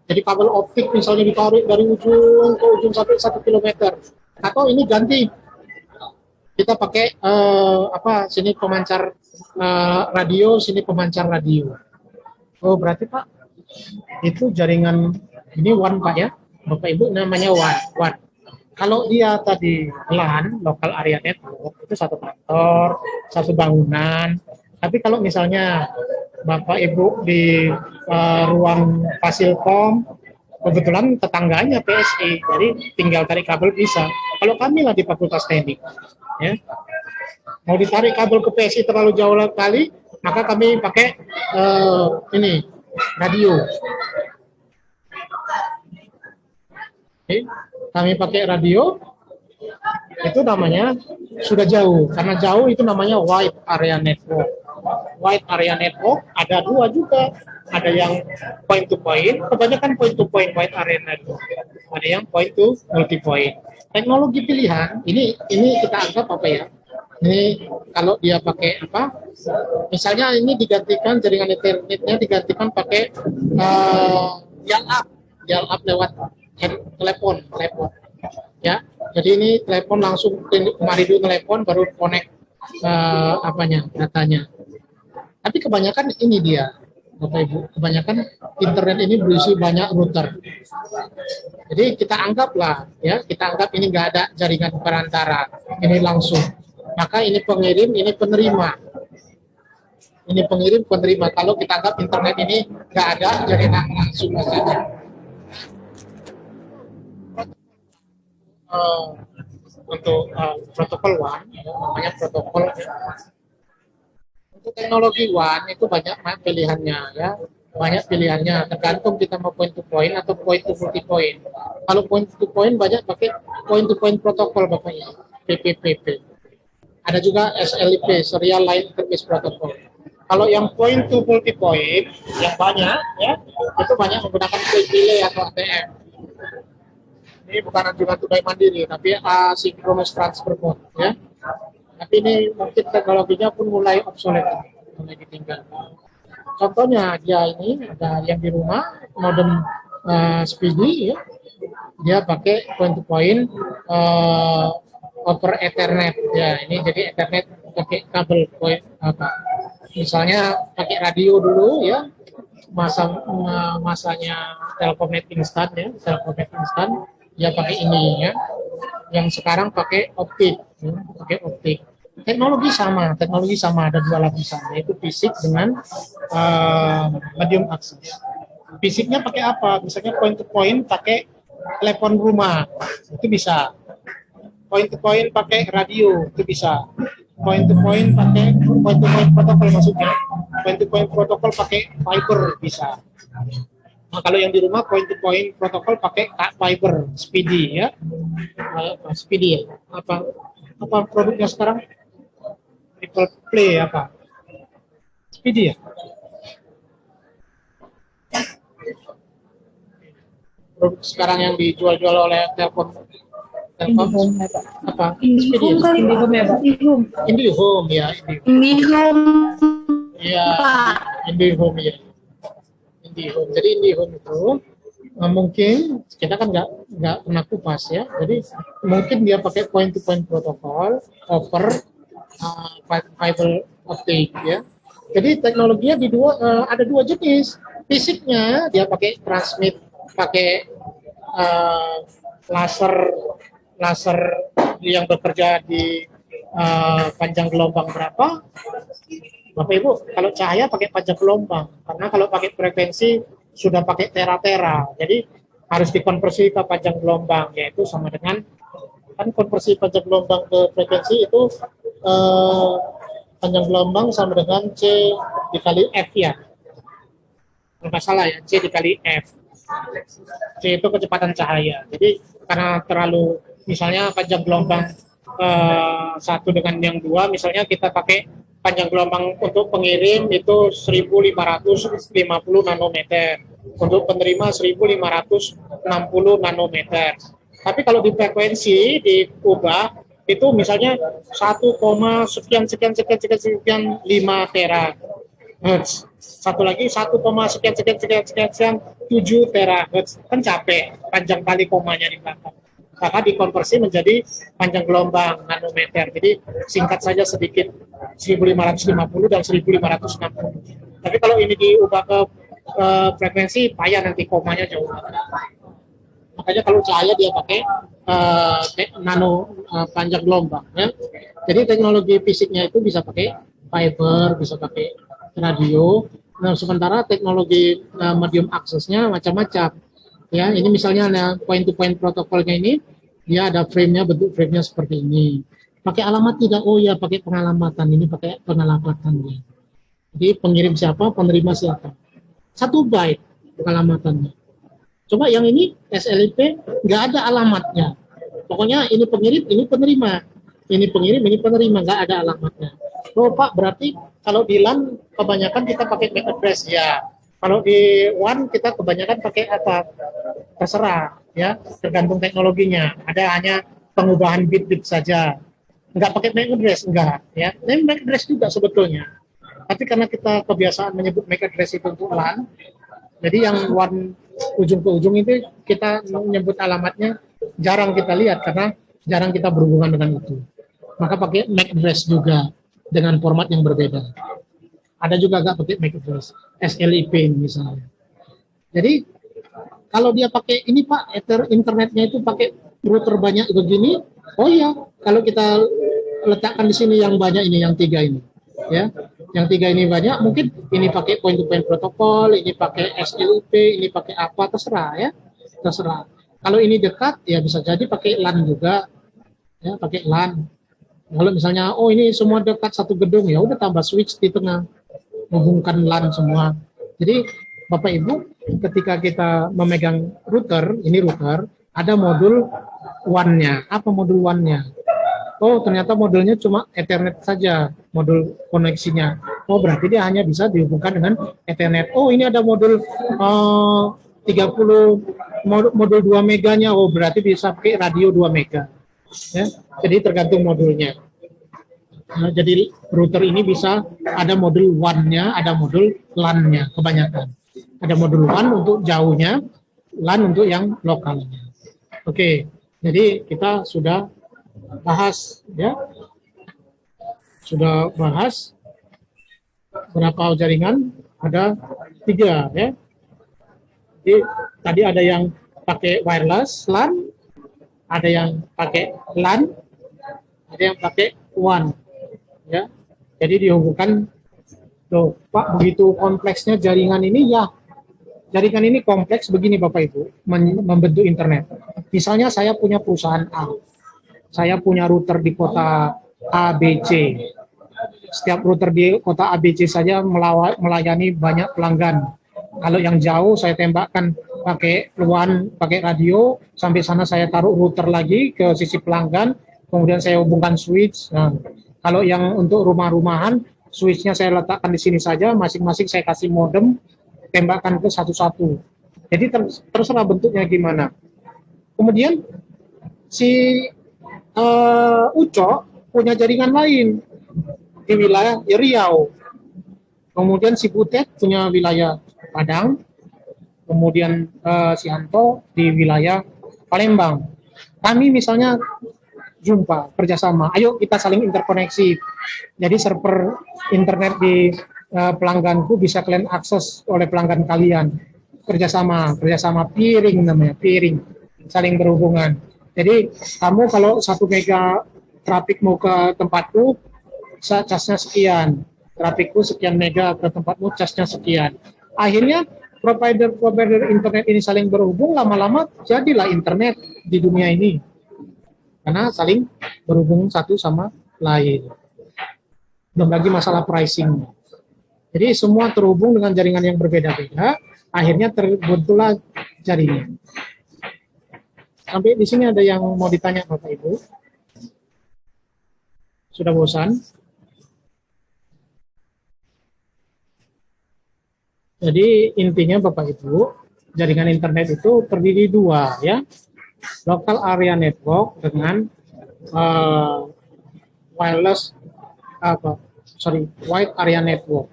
Jadi kabel optik misalnya ditarik dari ujung ke ujung sampai 1 kilometer. Atau ini ganti. Kita pakai sini pemancar radio, sini pemancar radio. Oh berarti Pak, itu jaringan ini WAN Pak ya, Bapak Ibu namanya WAN. Kalau dia tadi LAN, local area network, itu satu kantor, satu bangunan. Tapi kalau misalnya Bapak Ibu di ruang Fasilkom, kebetulan tetangganya PSI, jadi tinggal tarik kabel bisa. Kalau kami lah di Fakultas Teknik, ya, mau ditarik kabel ke PSI terlalu jauh kali, maka kami pakai ini radio. Oke, kami pakai radio, itu namanya sudah jauh, karena jauh itu namanya wide area network. Wide area network ada dua juga. Ada yang point to point, kebanyakan point to point wide area network. Ada yang point to multi point. Teknologi pilihan ini kita anggap apa ya? Ini kalau dia pakai apa? Misalnya ini digantikan jaringan internetnya digantikan pakai dial up lewat telepon. Ya. Jadi ini telepon langsung kemari dulu telepon baru connect datanya. Tapi kebanyakan ini dia. Bapak Ibu, kebanyakan internet ini berisi banyak router. Jadi kita anggaplah, ya, kita anggap ini nggak ada jaringan perantara, ini langsung. Maka ini pengirim, ini penerima. Ini pengirim, penerima. Kalau kita anggap internet ini nggak ada jaringan langsung saja. Untuk protokol WAN, namanya protokol. Untuk teknologi WAN itu banyak pilihannya ya, banyak pilihannya tergantung kita mau point to point atau point to multi point. Kalau point to point banyak pakai point to point protokol Bapak Ibu, PPPP. Ada juga SLIP, Serial Line Interface Protocol. Kalau yang point to multi point yang banyak ya, itu banyak menggunakan PPL atau ATM. Ini bukan anjungan tunai mandiri, tapi asynchronous transfer mode ya. Tapi ini mungkin teknologinya pun mulai obsolete, mulai ditinggal. Contohnya dia ini ada yang di rumah modem Speedy ya, dia pakai point to point over Ethernet ya. Ini jadi Ethernet pakai kabel point misalnya pakai radio dulu ya, masanya Telkomnet instan ya, Telkomnet instan dia pakai ini ya. Yang sekarang pakai optik, pakai optik. Teknologi sama ada dua lapisan, yaitu fisik dengan medium access. Fisiknya pakai apa? Misalnya point to point pakai telepon rumah, itu bisa. Point to point pakai radio, itu bisa. Point to point pakai point to point protokol maksudnya. Point to point protokol pakai fiber bisa. Nah, kalau yang di rumah point to point protokol pakai fiber Speedy ya. Speedy ya. Apa produknya sekarang? Triple Play apa? Speedy ya. Produk sekarang yang dijual-jual oleh Telkom apa? Speedy ya? IndiHome ya. Iya, IndiHome ya. IndiHome. Jadi IndiHome itu mungkin kita kan nggak pernah kupas ya. Jadi mungkin dia pakai point to point protokol over fiber optic ya. Jadi teknologinya ada dua jenis. Fisiknya dia pakai transmit, pakai laser laser yang bekerja di panjang gelombang berapa. Bapak Ibu, kalau cahaya pakai panjang gelombang, karena kalau pakai frekuensi sudah pakai tera-tera, jadi harus dikonversi ke panjang gelombang, yaitu sama dengan, kan konversi panjang gelombang ke frekuensi itu panjang gelombang sama dengan C dikali F ya, nggak salah ya, C dikali F. C itu kecepatan cahaya, jadi karena terlalu, misalnya panjang gelombang satu dengan yang dua, misalnya kita pakai panjang gelombang untuk pengirim itu 1550 nanometer, untuk penerima 1560 nanometer. Tapi kalau di frekuensi diubah itu misalnya 1, sekian 5 terahertz. Satu lagi 1, sekian 7 terahertz. Kan capek panjang kali komanya di belakang. Maka dikonversi menjadi panjang gelombang nanometer. Jadi singkat saja sedikit 1550 dan 1560. Tapi kalau ini diubah ke frekuensi, payah nanti komanya jauh. Makanya kalau cahaya dia pakai panjang gelombang. Ya. Jadi teknologi fisiknya itu bisa pakai fiber, bisa pakai radio. Nah, sementara teknologi medium aksesnya macam-macam. Ya, ini misalnya point-to-point protokolnya ini, dia ada frame-nya, bentuk frame-nya seperti ini. Pakai alamat tidak? Oh ya, pakai pengalamatan. Ini pakai pengalamatannya. Jadi pengirim siapa, penerima siapa. 1 byte pengalamatannya. Coba yang ini SLIP nggak ada alamatnya. Pokoknya ini pengirim, ini penerima. Ini pengirim, ini penerima, nggak ada alamatnya. Oh Pak, berarti kalau di LAN kebanyakan kita pakai MAC address ya. Kalau di WAN kita kebanyakan pakai apa? Terserah, ya, tergantung teknologinya. Ada hanya pengubahan bit-bit saja. Enggak pakai MAC address, enggak, ya. Ini MAC address juga sebetulnya. Tapi karena kita kebiasaan menyebut MAC address itu untuk LAN, jadi yang WAN ujung ke ujung itu kita menyebut alamatnya jarang kita lihat karena jarang kita berhubungan dengan itu. Maka pakai MAC address juga dengan format yang berbeda. Ada juga nggak pakai MAC address, SLIP misalnya. Jadi kalau dia pakai ini Pak, internetnya itu pakai router banyak begini, oh iya, kalau kita letakkan di sini yang banyak ini, yang 3 ini, ya, yang 3 ini banyak, mungkin ini pakai point-to-point protokol, ini pakai SLIP, ini pakai apa, terserah ya, terserah. Kalau ini dekat, ya bisa jadi pakai LAN juga, ya, pakai LAN. Kalau misalnya, oh ini semua dekat satu gedung, ya udah tambah switch di tengah. Menghubungkan LAN semua. Jadi Bapak Ibu, ketika kita memegang router, ini router, ada modul WAN-nya. Apa modul WAN-nya? Oh, ternyata modulnya cuma Ethernet saja, modul koneksinya. Oh, berarti dia hanya bisa dihubungkan dengan Ethernet. Oh, ini ada modul 30 modul 2 meganya. Oh, berarti bisa pakai radio 2 mega. Ya, jadi tergantung modulnya. Nah, jadi router ini bisa ada modul WAN-nya, ada modul LAN-nya kebanyakan. Ada modul WAN untuk jauhnya, LAN untuk yang lokalnya. Oke, jadi kita sudah bahas ya. Sudah bahas berapa jaringan? Ada 3 ya. Jadi tadi ada yang pakai wireless LAN, ada yang pakai LAN, ada yang pakai WAN. Ya, jadi dihubungkan. Tuh, Pak, begitu kompleksnya jaringan ini ya. Jaringan ini kompleks begini Bapak Ibu, membentuk internet. Misalnya saya punya perusahaan A. Saya punya router di kota ABC. Setiap router di kota ABC saja melayani banyak pelanggan. Kalau yang jauh saya tembakkan pakai WAN, pakai radio, sampai sana saya taruh router lagi ke sisi pelanggan, kemudian saya hubungkan switch. Nah, kalau yang untuk rumah-rumahan, switch-nya saya letakkan di sini saja, masing-masing saya kasih modem, tembakkan ke satu-satu. Jadi terserah bentuknya gimana. Kemudian si Uco punya jaringan lain di wilayah Riau. Kemudian si Butet punya wilayah Padang. Kemudian si Anto di wilayah Palembang. Kami misalnya jumpa, kerjasama. Ayo kita saling interkoneksi. Jadi server internet di pelangganku bisa kalian akses oleh pelanggan kalian. Kerjasama peering namanya, peering, saling berhubungan. Jadi kamu kalau 1 mega traffic mau ke tempatku, casnya sekian, trafikku sekian mega ke tempatmu, casnya sekian. Akhirnya provider internet ini saling berhubung, lama-lama jadilah internet di dunia ini. Karena saling berhubung satu sama lain. Belum lagi masalah pricing. Jadi semua terhubung dengan jaringan yang berbeda-beda, akhirnya terbentuklah jaringan. Sampai di sini ada yang mau ditanya Bapak Ibu? Sudah bosan? Jadi intinya Bapak Ibu, jaringan internet itu terdiri 2 ya. Local area network dengan wide area network.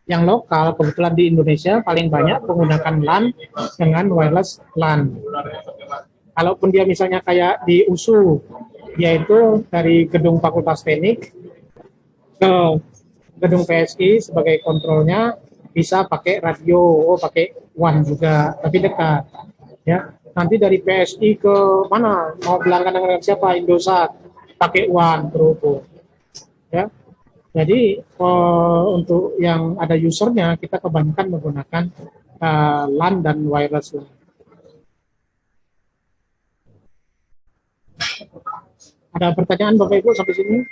Yang lokal kebetulan di Indonesia paling banyak menggunakan LAN dengan wireless LAN. Kalaupun dia misalnya kayak di USU, yaitu dari gedung Fakultas Teknik ke gedung PSI sebagai kontrolnya, bisa pakai radio, pakai WAN juga, tapi dekat. Ya, nanti dari PSI ke mana? Mau berlangganan dengan siapa? Indosat, pakai WAN terhubung. Ya, jadi untuk yang ada usernya kita kebanyakan menggunakan LAN dan wireless LAN. Ada pertanyaan Bapak Ibu sampai sini?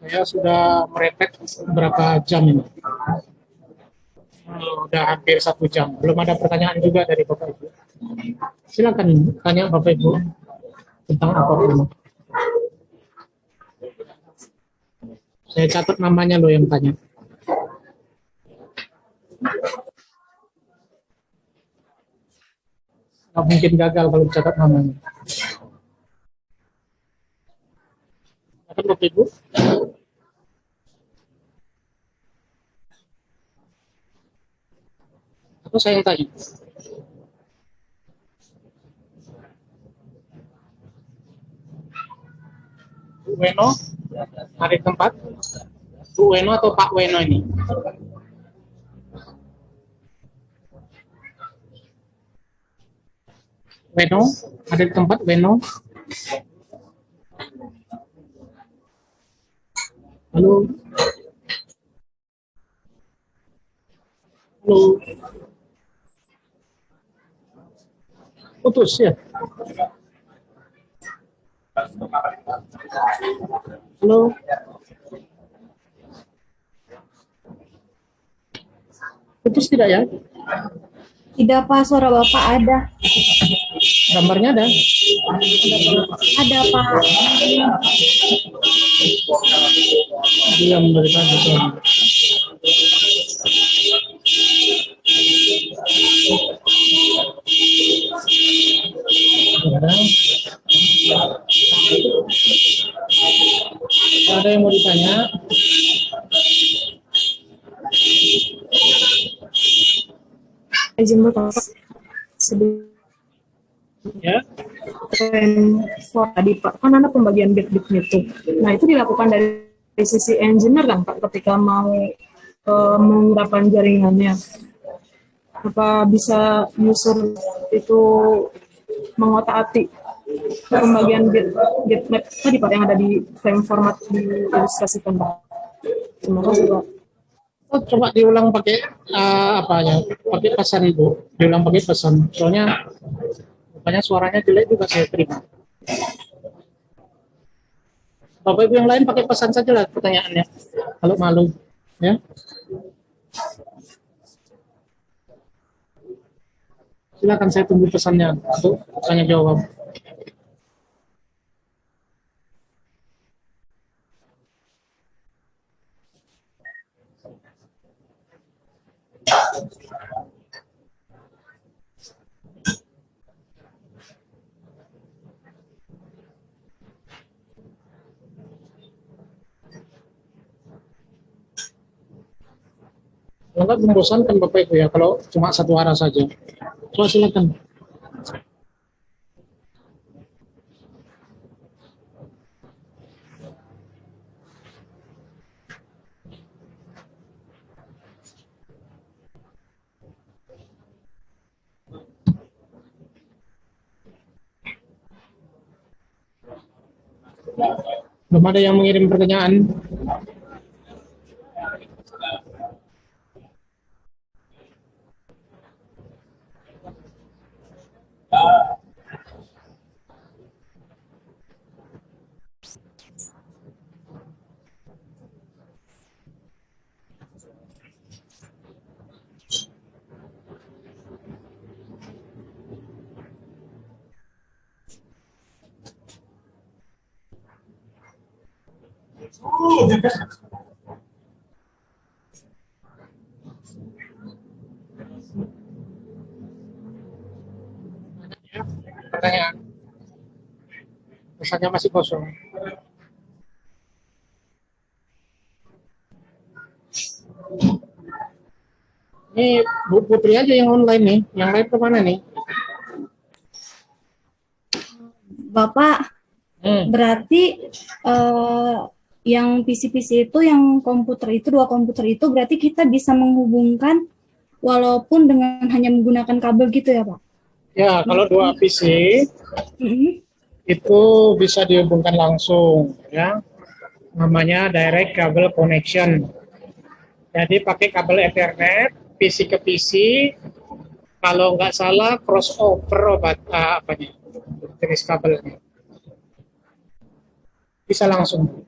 Saya sudah merepet berapa jam ini? Udah hampir 1 jam. Belum ada pertanyaan juga dari Bapak Ibu. Silakan tanya Bapak Ibu tentang apapun. Saya catat namanya loh yang tanya. Nggak mungkin gagal kalau catat namanya. Silakan Bapak Ibu. Atau saya yang tanya? Bu Weno, ada tempat? Bu Weno atau Pak Weno ini? Weno, ada di tempat Weno? Halo? Halo? Putus ya? Halo? Putus tidak ya? Tidak Pak, suara Bapak ada. Gambarnya ada? Ada Pak. Diam dari tadi. Ada yang mau ditanya? Izin Bapak. Sebelum Ya, for tadi Pak, kan ada pembagian bit-bitnya itu. Nah itu dilakukan dari sisi engineer kan Pak, ketika mau menerapkan jaringannya. Apa bisa user itu mengotak-atik pembagian bitmap tadi Pak yang ada di frame format diilustrasikan Pak. Terima kasih Pak. oh, coba diulang pakai apa ya? Pakai pesan Ibu. Diulang pakai pesan. Soalnya banyak suaranya jelek juga saya terima. Bapak Ibu yang lain pakai pesan saja lah pertanyaannya. Kalau malu, ya. Silakan saya tunggu pesannya untuk tanya jawab. Kalau nggak membosankan Bapak Ibu ya, kalau cuma satu arah saja. Coba silakan. Belum ada yang mengirim pertanyaan. Pertanyaan. Pesannya masih kosong. Ini Bu Putri aja yang online nih. Yang lain kemana nih? Bapak, berarti yang PC-PC itu, yang komputer itu, 2 komputer itu berarti kita bisa menghubungkan walaupun dengan hanya menggunakan kabel gitu ya, Pak? Ya, kalau 2 PC Mhm. itu bisa dihubungkan langsung, ya. Namanya direct cable connection. Jadi pakai kabel Ethernet, PC ke PC. Kalau nggak salah crossover jenis kabelnya. Bisa langsung.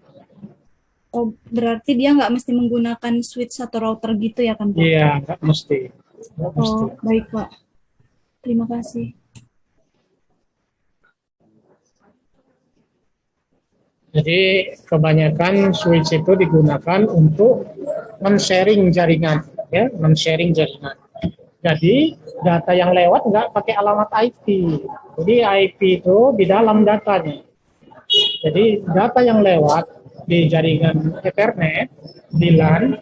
Oh, berarti dia nggak mesti menggunakan switch atau router gitu ya kan, Pak? Iya, nggak mesti. Nggak mesti. Oh, baik, Pak. Terima kasih. Jadi kebanyakan switch itu digunakan untuk men-sharing jaringan, ya, men-sharing jaringan. Jadi data yang lewat nggak pakai alamat IP. Jadi IP itu di dalam datanya. Jadi data yang lewat di jaringan Ethernet, di LAN,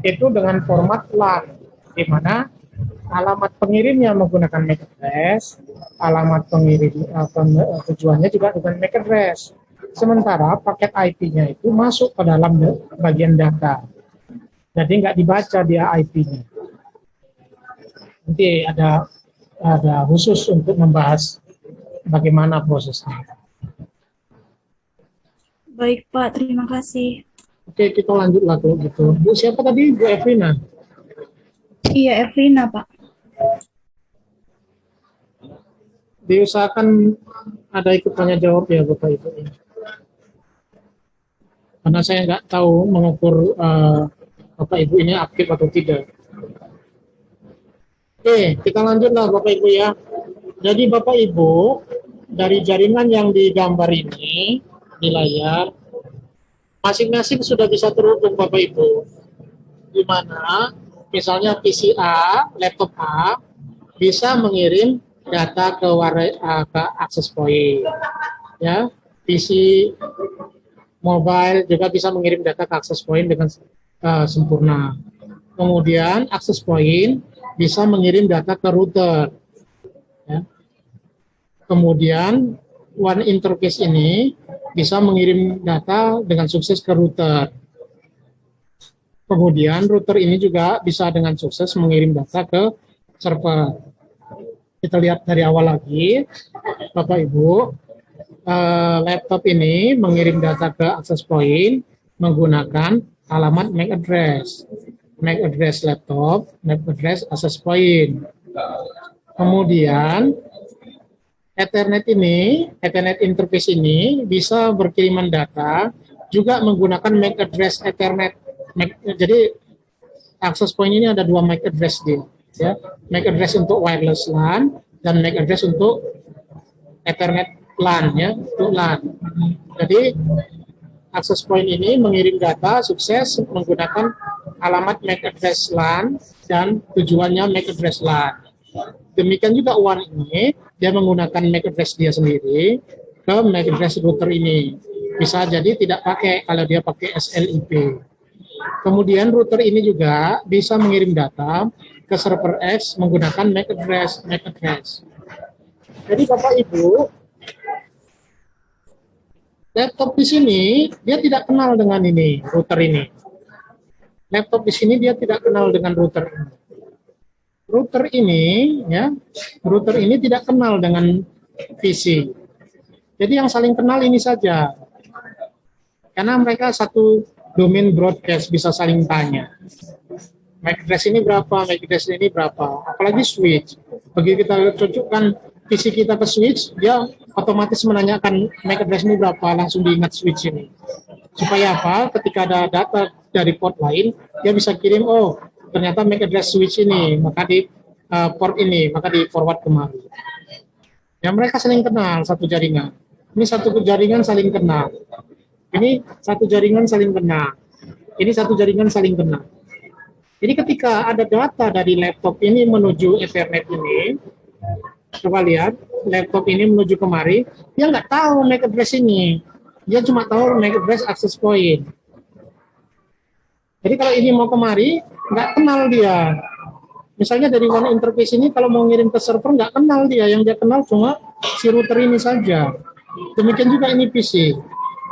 itu dengan format LAN, di mana alamat pengirimnya menggunakan MAC address, alamat pengirim tujuannya juga dengan MAC address. Sementara paket IP-nya itu masuk ke dalam bagian data. Jadi nggak dibaca dia IP-nya. Nanti ada khusus untuk membahas bagaimana prosesnya. Baik, Pak. Terima kasih. Oke, kita lanjut lah kalau gitu. Bu, siapa tadi? Bu Evrina? Iya, Evrina, Pak. Diusahakan ada ikut tanya jawab ya Bapak Ibu. Karena saya nggak tahu mengukur Bapak Ibu ini aktif atau tidak. Oke, kita lanjutlah Bapak Ibu ya. Jadi Bapak Ibu, dari jaringan yang digambar ini di layar, masing-masing sudah bisa terhubung Bapak Ibu. Di mana misalnya PC A, laptop A, bisa mengirim data ke access point. Ya, PC mobile juga bisa mengirim data ke access point dengan sempurna. Kemudian access point bisa mengirim data ke router. Ya. Kemudian one interface ini bisa mengirim data dengan sukses ke router. Kemudian router ini juga bisa dengan sukses mengirim data ke server. Kita lihat dari awal lagi, Bapak Ibu, laptop ini mengirim data ke access point menggunakan alamat MAC address. MAC address laptop, MAC address access point. Kemudian Ethernet interface ini bisa berkiriman data juga menggunakan MAC address Ethernet. Jadi access point ini ada 2 MAC address dia. Ya, MAC address untuk wireless LAN dan MAC address untuk Ethernet LAN, ya, untuk LAN. Jadi access point ini mengirim data sukses menggunakan alamat MAC address LAN dan tujuannya MAC address LAN. Demikian juga WAN ini, dia menggunakan MAC address dia sendiri ke MAC address router ini. Bisa jadi tidak pakai kalau dia pakai SLIP. Kemudian router ini juga bisa mengirim data ke server X menggunakan MAC address. Jadi Bapak Ibu, laptop di sini dia tidak kenal dengan ini, router ini. Laptop di sini dia tidak kenal dengan router ini. Router ini tidak kenal dengan PC. Jadi yang saling kenal ini saja. Karena mereka satu domain broadcast bisa saling tanya. MAC address ini berapa, MAC address ini berapa. Apalagi switch. Begitu kita cocokkan PC kita ke switch, dia otomatis menanyakan MAC address ini berapa, langsung diingat switch ini. Supaya apa? Ketika ada data dari port lain, dia bisa kirim, oh ternyata MAC address switch ini, maka di port ini, maka di forward kemari. Ya mereka saling kenal satu jaringan. Ini satu jaringan saling kenal. Ini satu jaringan saling kenal. Ini satu jaringan saling kenal. Jadi ketika ada data dari laptop ini menuju Ethernet ini, coba lihat, laptop ini menuju kemari, dia nggak tahu MAC address ini. Dia cuma tahu MAC address access point. Jadi kalau ini mau kemari, nggak kenal dia. Misalnya dari one interface ini, kalau mau ngirim ke server, nggak kenal dia. Yang dia kenal cuma si router ini saja. Demikian juga ini PC.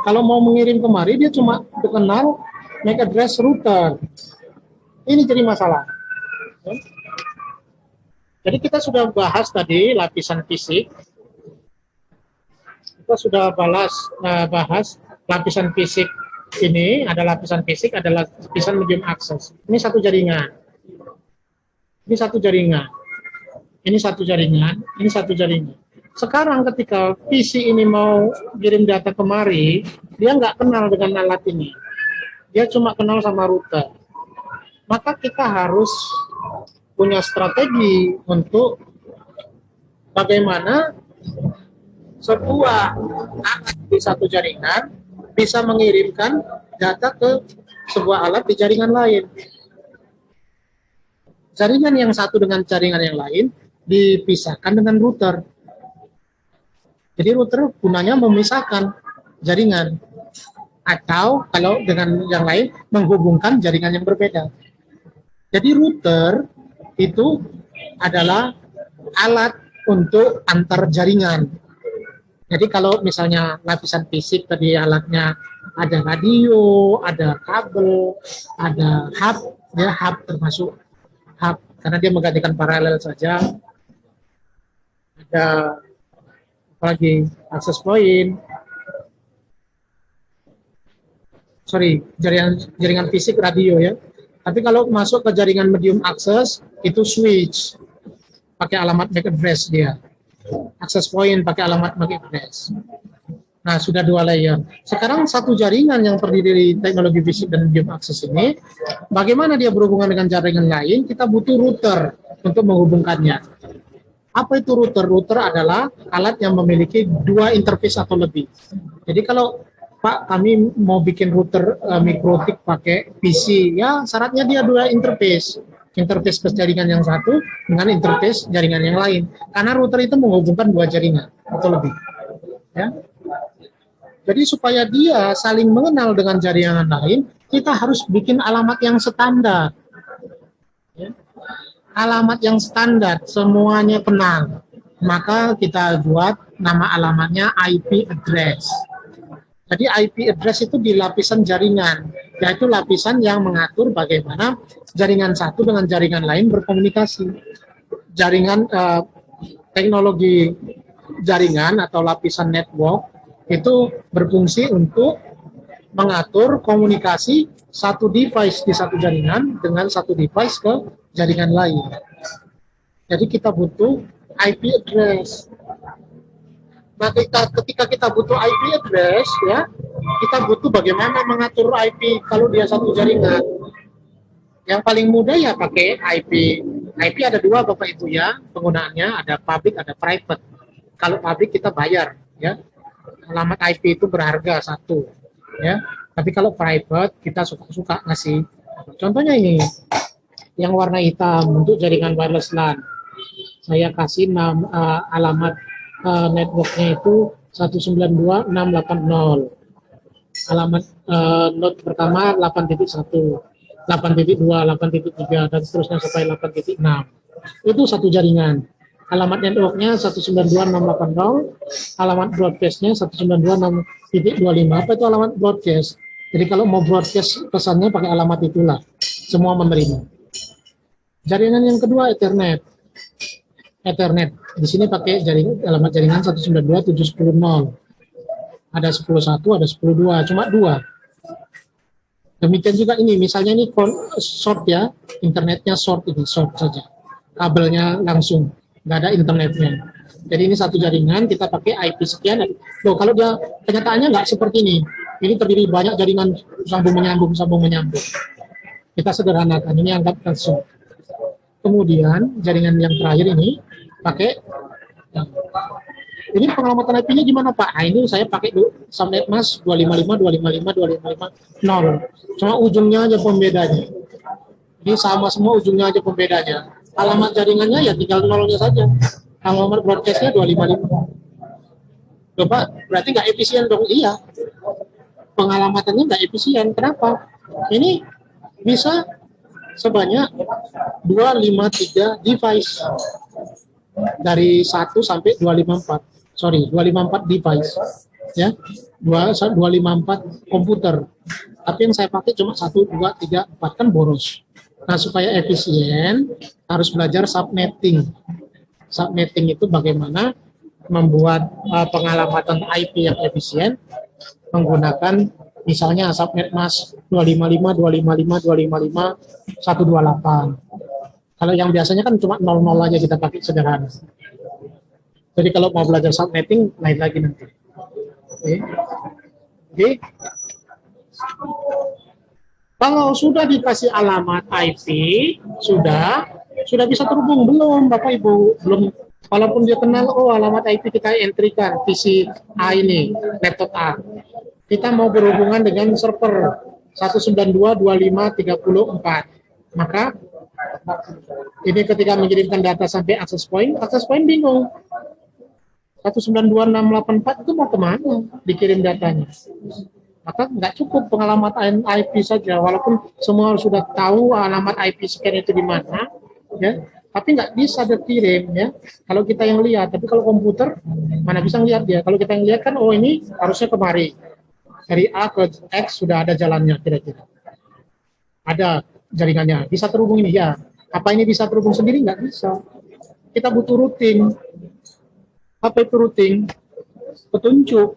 Kalau mau mengirim kemari, dia cuma kenal MAC address router. Ini jadi masalah. Jadi kita sudah bahas tadi lapisan fisik. Kita sudah bahas lapisan fisik ini, ada lapisan fisik, ada lapisan medium access. Ini satu jaringan. Ini satu jaringan. Ini satu jaringan, ini satu jaringan. Sekarang ketika PC ini mau kirim data kemari, dia nggak kenal dengan alat ini. Dia cuma kenal sama router. Maka kita harus punya strategi untuk bagaimana sebuah alat di satu jaringan bisa mengirimkan data ke sebuah alat di jaringan lain. Jaringan yang satu dengan jaringan yang lain dipisahkan dengan router. Jadi router gunanya memisahkan jaringan. Atau kalau dengan yang lain menghubungkan jaringan yang berbeda. Jadi router itu adalah alat untuk antar jaringan. Jadi kalau misalnya lapisan fisik tadi alatnya ada radio, ada kabel, ada hub, ya hub termasuk hub karena dia menggantikan paralel saja. Ada apalagi access point. Jaringan fisik radio ya. Tapi kalau masuk ke jaringan medium access, itu switch. Pakai alamat MAC address dia. Access point pakai alamat MAC address. Nah, sudah dua layer. Sekarang satu jaringan yang terdiri dari teknologi fisik dan medium access ini, bagaimana dia berhubungan dengan jaringan lain, kita butuh router untuk menghubungkannya. Apa itu router? Router adalah alat yang memiliki dua interface atau lebih. Jadi kalau Pak, kami mau bikin router mikrotik pakai PC. Ya, syaratnya dia dua interface. Interface ke jaringan yang satu dengan interface jaringan yang lain. Karena router itu menghubungkan dua jaringan atau lebih. Ya. Jadi supaya dia saling mengenal dengan jaringan lain, kita harus bikin alamat yang standar. Ya. Alamat yang standar, semuanya kenal. Maka kita buat nama alamatnya IP address. Jadi IP address itu di lapisan jaringan, yaitu lapisan yang mengatur bagaimana jaringan satu dengan jaringan lain berkomunikasi. Jaringan teknologi jaringan atau lapisan network itu berfungsi untuk mengatur komunikasi satu device di satu jaringan dengan satu device ke jaringan lain. Jadi kita butuh IP address. Nah, ketika kita butuh IP address, ya, kita butuh bagaimana mengatur IP kalau dia satu jaringan. Yang paling mudah ya pakai IP. IP ada dua Bapak Ibu ya, penggunaannya ada public, ada private. Kalau public kita bayar, ya. Alamat IP itu berharga satu, ya. Tapi kalau private kita suka-suka ngasih. Contohnya ini, yang warna hitam untuk jaringan wireless LAN. Saya kasih alamat networknya itu 192.680. Alamat node pertama 8.1, 8.2, 8.3 dan seterusnya sampai 8.6. Itu satu jaringan. Alamat networknya 192.680, alamat broadcastnya 192.6.25. Apa itu alamat broadcast? Jadi kalau mau broadcast pesannya pakai alamat itulah. Semua menerima. Jaringan yang kedua Ethernet. Ethernet. Di sini pakai alamat jaringan 192.710. Ada 10.1, ada 10.2, cuma dua. Demikian juga ini, misalnya ini short ya, internetnya short ini, short saja. Kabelnya langsung, nggak ada internetnya. Jadi ini satu jaringan, kita pakai IP sekian. Loh, kalau dia kenyataannya nggak seperti ini. Ini terdiri banyak jaringan sambung menyambung. Kita sederhanakan, ini anggap short. Kemudian jaringan yang terakhir ini pakai, ini pengamatan IP-nya gimana Pak? Nah, ini saya pakai subnet mask 255, 0. Cuma ujungnya aja pembedanya. Ini sama semua ujungnya aja pembedanya. Alamat jaringannya ya tinggal nolnya saja. Alamat broadcast-nya 255. Loh Pak, berarti nggak efisien dong? Iya. Pengalamatannya nggak efisien. Kenapa? Ini bisa sebanyak 253 device. Dari 1 sampai 254 device ya, 254 komputer, tapi yang saya pakai cuma 1, 2, 3, 4 kan boros. Nah, supaya efisien harus belajar subnetting. Subnetting itu bagaimana membuat pengalamatan IP yang efisien menggunakan misalnya subnet mask 255, 128. Kalau yang biasanya kan cuma 00 aja kita pakai sederhana. Jadi kalau mau belajar subnetting, lain lagi nanti. Oke. Kalau sudah dikasih alamat IP, sudah bisa terhubung belum, Bapak Ibu? Belum. Walaupun dia kenal, oh alamat IP kita entrykan PC A ini, laptop A. Kita mau berhubungan dengan server 192.25.34. Maka ini ketika mengirimkan data sampai access point bingung. 192.684 itu mau kemana dikirim datanya? Maka nggak cukup pengalamatan IP saja, walaupun semua sudah tahu alamat IP sekian itu di mana, ya, tapi nggak bisa dikirim ya. Kalau kita yang lihat, tapi kalau komputer mana bisa lihat dia? Kalau kita yang lihat kan, oh ini harusnya kemari dari A ke X sudah ada jalannya kira-kira. Ada jaringannya, bisa terhubung ini ya. Apa ini bisa terhubung sendiri? Nggak bisa. Kita butuh routing. Apa itu routing? Petunjuk.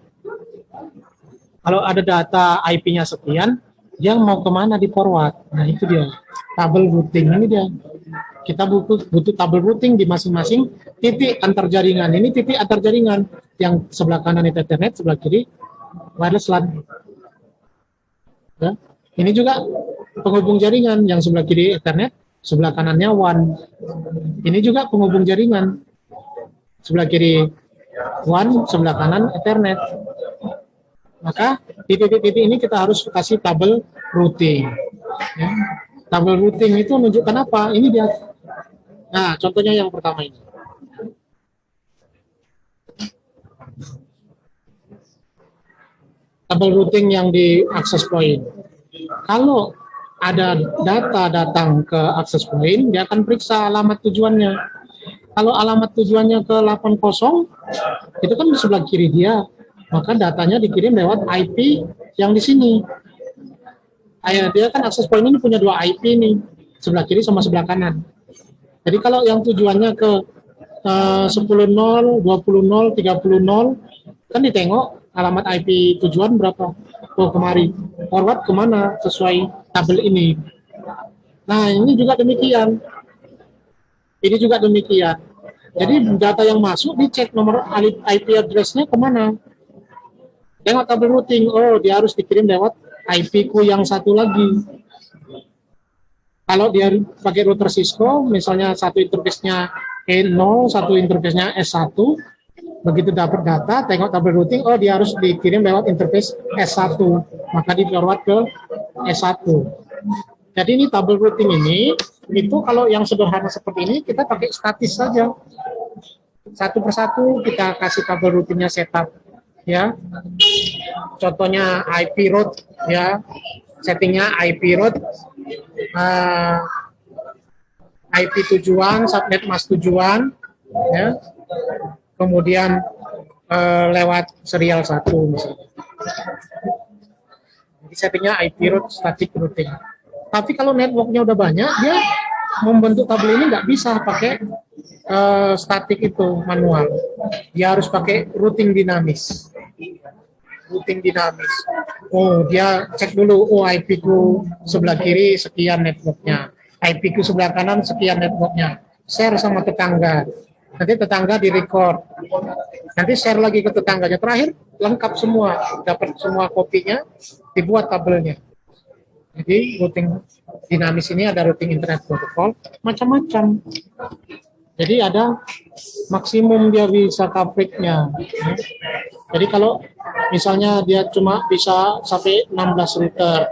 Kalau ada data IP-nya sekian, dia mau kemana di forward? Nah itu dia, tabel routing ini dia. Kita butuh tabel routing di masing-masing titik antar jaringan. Ini titik antar jaringan yang sebelah kanan itu Ethernet, sebelah kiri wireless LAN. Ya. Ini juga penghubung jaringan yang sebelah kiri Ethernet, sebelah kanannya WAN. Ini juga penghubung jaringan. Sebelah kiri WAN, sebelah kanan Ethernet. Maka di titik-titik ini kita harus kasih tabel routing. Ya. Tabel routing itu menunjukkan apa? Ini dia. Nah, contohnya yang pertama ini. Tabel routing yang di access point. Kalau ada data datang ke access point, dia akan periksa alamat tujuannya. Kalau alamat tujuannya ke 80, itu kan di sebelah kiri dia. Maka datanya dikirim lewat IP yang di sini. Dia kan access point ini punya 2 IP nih, sebelah kiri sama sebelah kanan. Jadi kalau yang tujuannya ke 10.0, 20.0, 30.0, kan ditengok alamat IP tujuan berapa. Oh kemari, forward kemana sesuai tabel ini. Nah ini juga demikian. Ini juga demikian. Jadi data yang masuk dicek nomor IP address-nya kemana. Tengok tabel routing, oh dia harus dikirim lewat IP ku yang satu lagi. Kalau dia pakai router Cisco, misalnya satu interface-nya E0, satu interface-nya S1, begitu dapat data, tengok tabel routing, oh dia harus dikirim lewat interface S1, maka di forward ke S1. Jadi ini tabel routing ini, itu kalau yang sederhana seperti ini, kita pakai statis saja. Satu persatu kita kasih tabel routingnya setup. Ya, contohnya IP route, ya, settingnya IP route, IP tujuan, subnet mask tujuan, ya, kemudian lewat serial 1 misalnya. Jadi settingnya IP route static routing. Tapi kalau networknya udah banyak, dia membentuk tabel ini nggak bisa pakai statik itu manual. Dia harus pakai routing dinamis. Routing dinamis. Oh, dia cek dulu, oh IP ku sebelah kiri sekian networknya, IP ku sebelah kanan sekian networknya, share sama tetangga. Nanti tetangga di record, nanti share lagi ke tetangganya. Terakhir lengkap semua, dapat semua kopinya, dibuat tabelnya. Jadi routing dinamis ini ada routing internet protocol macam-macam. Jadi ada maksimum dia bisa coverage-nya. Jadi kalau misalnya dia cuma bisa sampai 16 router,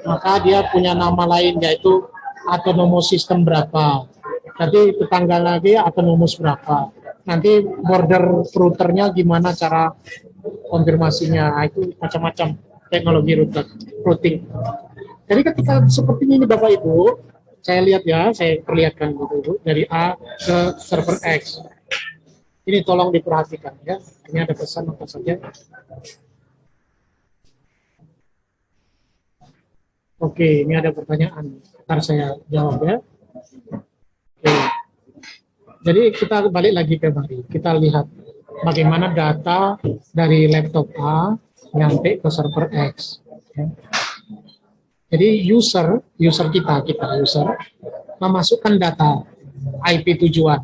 maka dia punya nama lain yaitu autonomous system berapa. Nanti tetangga lagi autonomous berapa. Nanti border routernya gimana cara konfirmasinya. Nah, itu macam-macam teknologi routing. Jadi ketika seperti ini Bapak Ibu, saya lihat ya, saya perlihatkan dulu dari A ke server X. Ini tolong diperhatikan ya. Ini ada pesan apa saja. Oke, ini ada pertanyaan. Ntar saya jawab ya. Oke. Jadi kita balik lagi ke mari. Kita lihat bagaimana data dari laptop A nyampe ke server X. Ya. Jadi user kita memasukkan data IP tujuan.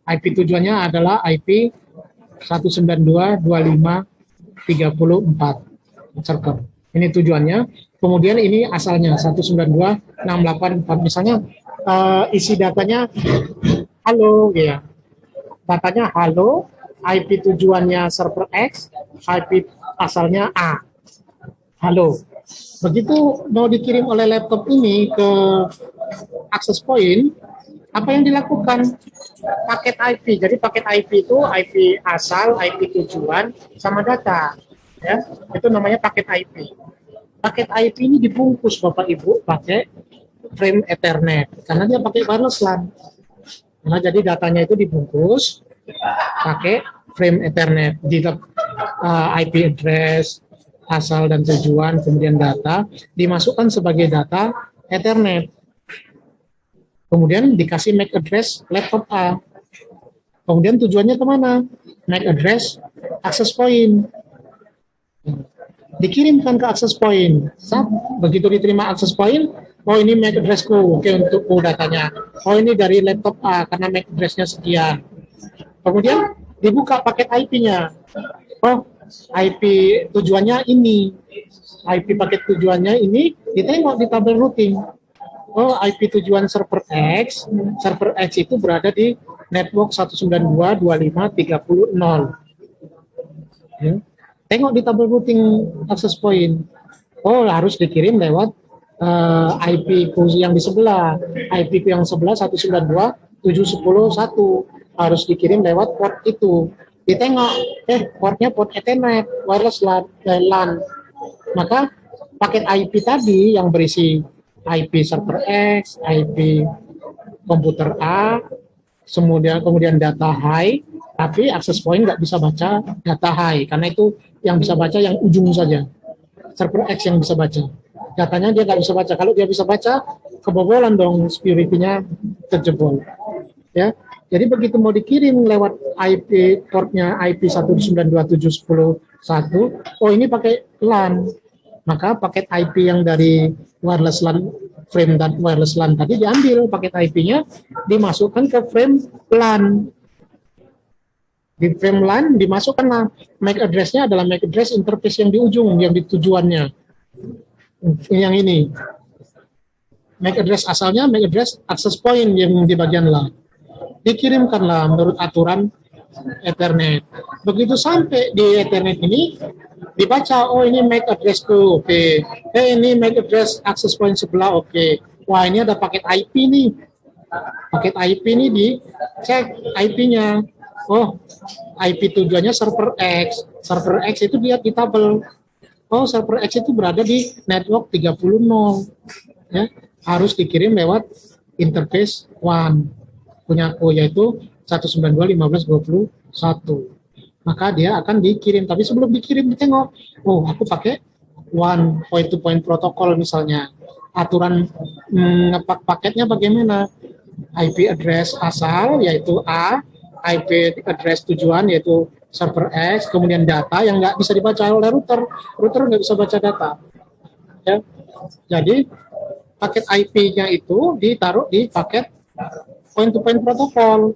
IP tujuannya adalah IP 192.25.34 server. Ini tujuannya. Kemudian ini asalnya 192.684. Misalnya isi datanya halo ya. Datanya halo, IP tujuannya server X, IP asalnya A. Halo. Begitu mau dikirim oleh laptop ini ke access point, apa yang dilakukan? Paket IP. Jadi paket IP itu IP asal, IP tujuan, sama data. Ya, itu namanya paket IP. Paket IP ini dibungkus Bapak Ibu pakai frame Ethernet, karena dia pakai wireless LAN. Nah, jadi datanya itu dibungkus pakai frame Ethernet. Di IP address, asal dan tujuan, kemudian data, dimasukkan sebagai data Ethernet. Kemudian dikasih MAC address laptop A. Kemudian tujuannya kemana? MAC address access point. Dikirimkan ke access point. Begitu diterima access point, oh ini MAC addressku, oke untuk datanya. Oh ini dari laptop A, karena MAC addressnya sekian. Kemudian dibuka paket IP-nya. Oh, IP tujuannya ini, IP paket tujuannya ini, ditengok di tabel routing. Oh, IP tujuan server X itu berada di network 192.25.30.0. Ya. Tengok di tabel routing access point. Oh, harus dikirim lewat IP yang di sebelah. IP yang sebelah 192.710.1 harus dikirim lewat port itu. Ditengok, portnya port Ethernet, wireless LAN. Maka paket IP tadi yang berisi IP server X, IP komputer A, kemudian data high, tapi access point nggak bisa baca data high, karena itu yang bisa baca yang ujung saja. Server X yang bisa baca. Datanya dia nggak bisa baca. Kalau dia bisa baca, kebobolan dong, security-nya terjebol. Ya. Jadi begitu mau dikirim lewat IP portnya IP 192.710.1, oh ini pakai LAN, maka paket IP yang dari wireless LAN, frame dan wireless LAN tadi diambil paket IP-nya, dimasukkan ke frame LAN. Di frame LAN dimasukkanlah MAC address-nya adalah MAC address interface yang di ujung, yang di tujuannya. Yang ini. MAC address asalnya MAC address access point yang di bagian LAN. Dikirimkanlah menurut aturan Ethernet. Begitu sampai di Ethernet ini, dibaca, oh ini MAC addressku, oke. Ini MAC address access point sebelah, oke. Wah ini ada paket IP nih. Paket IP ini dicek IP-nya. Oh, IP tujuannya server X. Server X itu dia di tabel. Oh, server X itu berada di network 30.0. Ya, harus dikirim lewat interface 1. Punyaku yaitu 192.15.21. Maka dia akan dikirim, tapi sebelum dikirim ditengok, oh aku pakai one point to point protokol misalnya. Aturan ngepak paketnya bagaimana? IP address asal yaitu A, IP address tujuan yaitu server X, kemudian data yang nggak bisa dibaca oleh router nggak bisa baca data. Ya. Jadi paket IP-nya itu ditaruh di paket point-to-point protokol,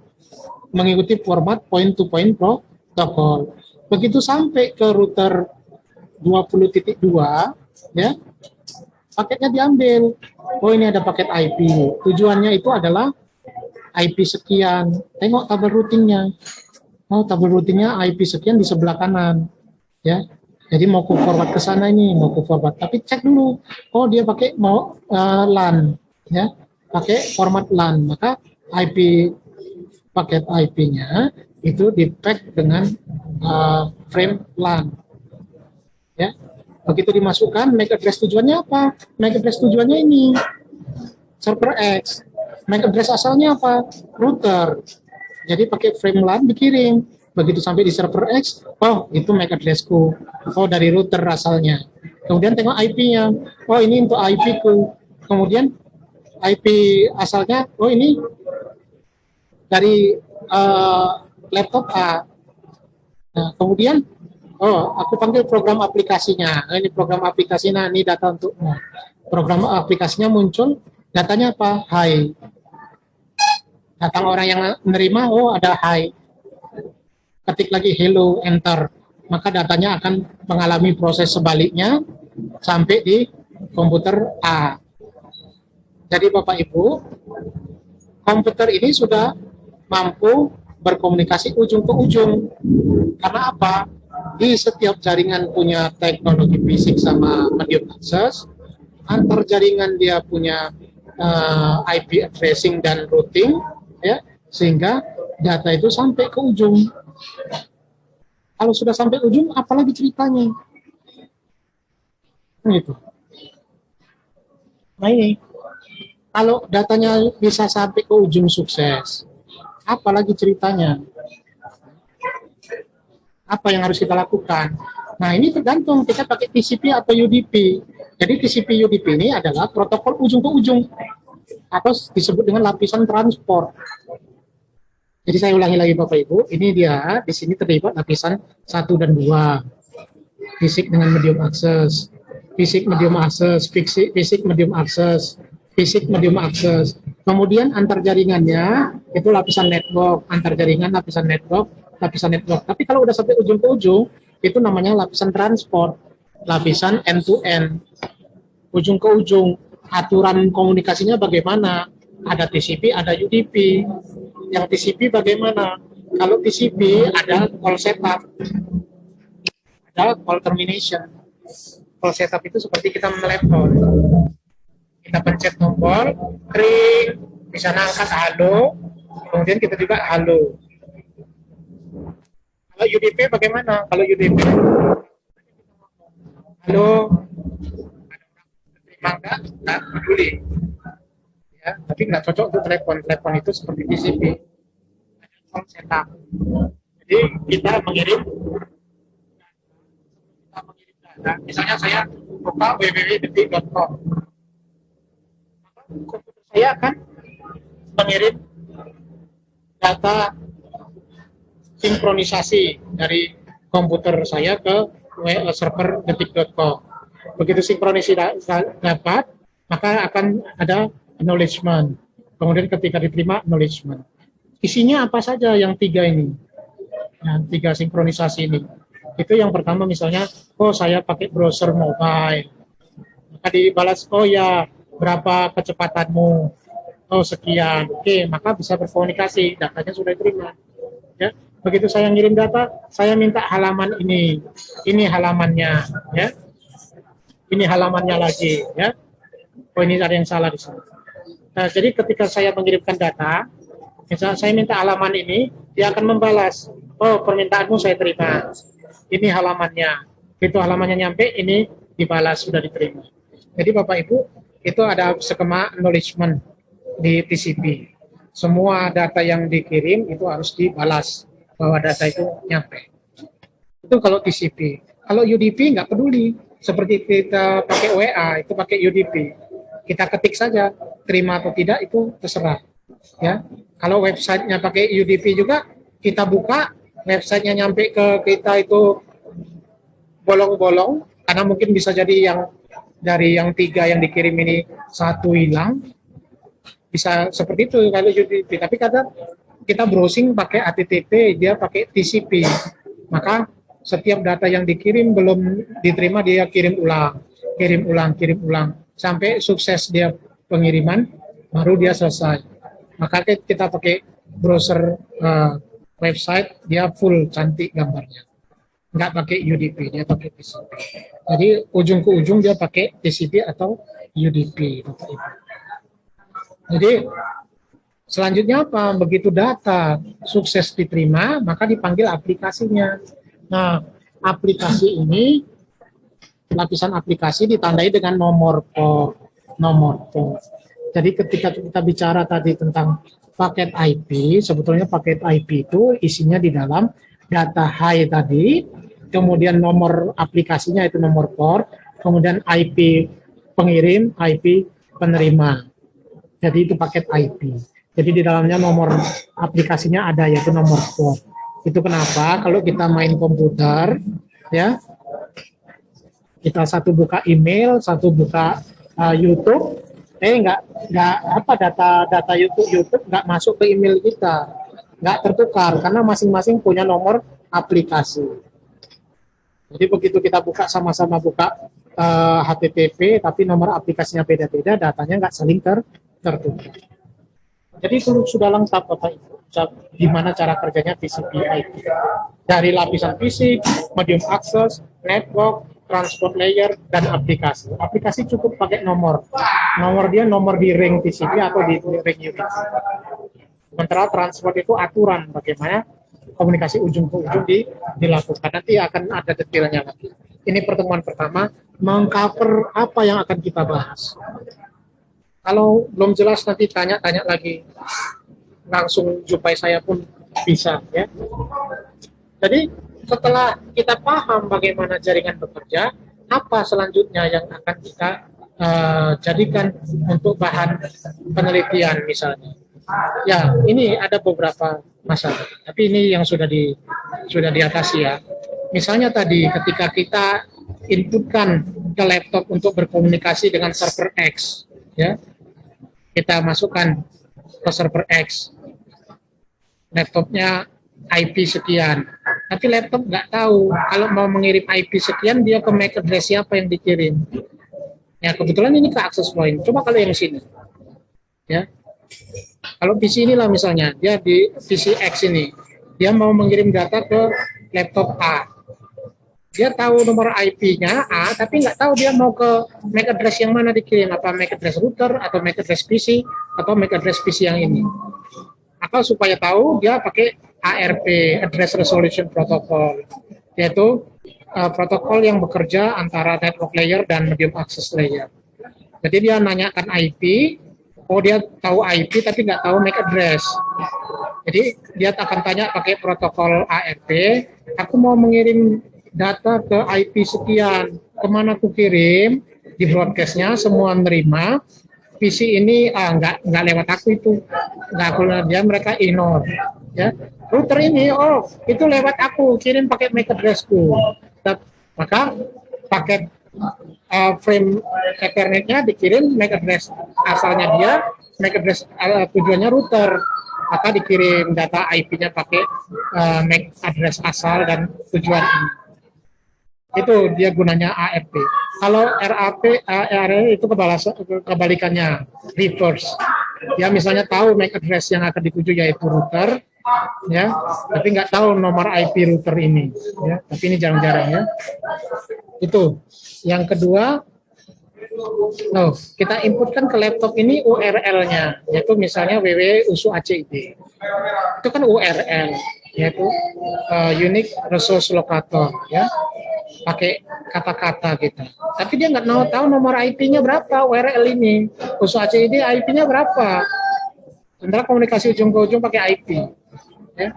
mengikuti format point-to-point protokol. Begitu sampai ke router 20.2, ya, paketnya diambil. Oh, ini ada paket IP. Tujuannya itu adalah IP sekian. Tengok tabel routingnya. Oh, tabel routingnya IP sekian di sebelah kanan. Ya, jadi mau ku forward ke sana ini, mau ku forward. Tapi cek dulu. Oh, dia pakai LAN, ya, pakai format LAN. Maka IP paket IP-nya itu di-pack dengan frame LAN. Ya, begitu dimasukkan, MAC address tujuannya apa? MAC address tujuannya ini server X. MAC address asalnya apa? Router. Jadi pakai frame LAN dikirim. Begitu sampai di server X, oh itu MAC addressku. Oh dari router asalnya. Kemudian tengok IP-nya. Oh ini untuk IP-ku. Kemudian IP asalnya, oh ini dari laptop A. Nah, kemudian oh, aku panggil program aplikasinya. Ini program aplikasinya, ini data untukmu. Program aplikasinya muncul, datanya apa? Hi. Datang orang yang menerima, oh ada hi. Ketik lagi hello, enter. Maka datanya akan mengalami proses sebaliknya sampai di komputer A. Jadi Bapak Ibu, komputer ini sudah mampu berkomunikasi ujung ke ujung. Karena apa? Di setiap jaringan punya teknologi fisik sama medium access, antar jaringan dia punya IP addressing dan routing, ya, sehingga data itu sampai ke ujung. Kalau sudah sampai ujung, apalagi ceritanya? Gitu. Nah ini, kalau datanya bisa sampai ke ujung sukses, apalagi ceritanya? Apa yang harus kita lakukan? Nah ini tergantung kita pakai TCP atau UDP. Jadi TCP UDP ini adalah protokol ujung ke ujung atau disebut dengan lapisan transport. Jadi saya ulangi lagi Bapak Ibu, ini dia di sini terlibat lapisan 1 dan 2. Fisik dengan medium access, fisik medium access, fisik medium access, fisik medium access. Kemudian antar jaringannya itu lapisan network, antar jaringan lapisan network. Tapi kalau udah sampai ujung ke ujung, itu namanya lapisan transport, lapisan end-to-end, ujung ke ujung. Aturan komunikasinya bagaimana? Ada TCP, ada UDP. Yang TCP bagaimana? Kalau TCP ada call setup, ada call termination. Call setup itu seperti kita menelepon. Kita pencet tombol, ring, bisa angkat halo, kemudian kita juga halo. Kalau UDP bagaimana? Kalau UDP, halo, terima enggak peduli. Ya, tapi nggak cocok untuk telepon. Telepon itu seperti TCP. Call setup. Jadi kita mengirim data. Misalnya saya buka www.detik.com. Komputer saya akan mengirim data sinkronisasi dari komputer saya ke server detik.com. Begitu sinkronisasi dapat, maka akan ada acknowledgement. Kemudian ketika diterima acknowledgement. Isinya apa saja yang 3 ini? Yang 3 sinkronisasi ini. Itu yang pertama misalnya, oh saya pakai browser mobile. Maka dibalas, oh ya, berapa kecepatanmu? Oh sekian. Oke, maka bisa berkomunikasi, datanya sudah diterima. Ya. Begitu saya ngirim data, saya minta halaman ini halamannya, ya. Ini halamannya lagi, ya. Oh ini ada yang salah di sini. Nah, jadi ketika saya mengirimkan data, misalnya saya minta halaman ini, dia akan membalas, oh permintaanmu saya terima. Ini halamannya, itu halamannya nyampe, ini dibalas sudah diterima. Jadi Bapak Ibu, itu ada skema acknowledgement di TCP. Semua data yang dikirim itu harus dibalas bahwa data itu nyampe. Itu kalau TCP. Kalau UDP nggak peduli. Seperti kita pakai WA, itu pakai UDP. Kita ketik saja, terima atau tidak itu terserah. Ya. Kalau websitenya pakai UDP juga, kita buka, websitenya nyampe ke kita itu bolong-bolong, karena mungkin bisa jadi yang dari yang 3 yang dikirim ini 1 hilang, bisa seperti itu kalau UDP. Tapi kadang kita browsing pakai HTTP, dia pakai TCP, maka setiap data yang dikirim belum diterima dia kirim ulang, sampai sukses dia pengiriman, baru dia selesai. Maka kita pakai browser website, dia full cantik gambarnya. Nggak pakai UDP, dia pakai TCP. Jadi ujung ke ujung dia pakai TCP atau UDP. Jadi selanjutnya apa? Begitu data sukses diterima, maka dipanggil aplikasinya. Nah, aplikasi ini, lapisan aplikasi ditandai dengan nomor port. Jadi ketika kita bicara tadi tentang paket IP, sebetulnya paket IP itu isinya di dalam data high tadi, kemudian nomor aplikasinya itu nomor port, kemudian IP pengirim, IP penerima. Jadi itu paket IP. Jadi di dalamnya nomor aplikasinya ada, yaitu nomor port. Itu kenapa kalau kita main komputer, ya, kita satu buka email, satu buka YouTube, data YouTube nggak masuk ke email kita, nggak tertukar karena masing-masing punya nomor aplikasi. Jadi begitu kita buka sama-sama buka HTTP, tapi nomor aplikasinya beda-beda, datanya nggak saling tertukar. Jadi itu sudah lengkap Bapak Ibu, gimana cara kerjanya TCP/IP. Dari lapisan fisik, medium access, network, transport layer, dan aplikasi. Aplikasi cukup pakai nomor. Nomor dia nomor di ring TCP atau di ring UDP. Sementara transport itu aturan bagaimana komunikasi ujung ke ujung dilakukan. Nanti akan ada detailnya lagi. Ini pertemuan pertama, mengcover apa yang akan kita bahas. Kalau belum jelas nanti tanya-tanya lagi, langsung jumpai saya pun bisa, ya. Jadi setelah kita paham bagaimana jaringan bekerja, apa selanjutnya yang akan kita jadikan untuk bahan penelitian misalnya. Ya, ini ada beberapa masalah, tapi ini yang sudah diatasi ya. Misalnya tadi ketika kita inputkan ke laptop untuk berkomunikasi dengan server X, ya, kita masukkan ke server X, laptopnya IP sekian, tapi laptop nggak tahu kalau mau mengirim IP sekian dia ke MAC address siapa yang dikirim. Ya kebetulan ini ke access point. Coba kalau yang sini, ya. Kalau PC inilah misalnya, dia di PC X ini, dia mau mengirim data ke laptop A. Dia tahu nomor IP-nya A, tapi nggak tahu dia mau ke MAC address yang mana dikirim, apa MAC address router, atau MAC address PC, atau MAC address PC yang ini. Atau supaya tahu, dia pakai ARP, Address Resolution Protocol, yaitu protokol yang bekerja antara network layer dan medium access layer. Jadi dia nanyakan IP, dia tahu IP tapi nggak tahu MAC address. Jadi dia akan tanya pakai protokol ARP, aku mau mengirim data ke IP sekian, kemana aku kirim, di broadcastnya semua menerima, PC ini nggak lewat aku itu, nggak aku, dia mereka ignore, ya. Router ini, itu lewat aku, kirim pakai MAC addressku, maka paket frame Ethernetnya dikirim MAC address asalnya dia, MAC address tujuannya router, maka dikirim data IP-nya pakai MAC address asal dan tujuan ini. Itu dia gunanya ARP. Kalau RAP itu kebalikannya, reverse. Dia misalnya tahu MAC address yang akan dituju yaitu router, ya, tapi nggak tahu nomor IP router ini, ya. Tapi ini jarang-jarang, ya. Itu. Yang kedua, kita inputkan ke laptop ini URL-nya, yaitu misalnya www.usu.acid. Itu kan URL, yaitu Unique Resource Locator, ya. Pakai kata-kata gitu. Tapi dia nggak tahu nomor IP-nya berapa, URL ini. USU.acid IP-nya berapa. Sementara komunikasi ujung ke ujung pakai IP. Ya.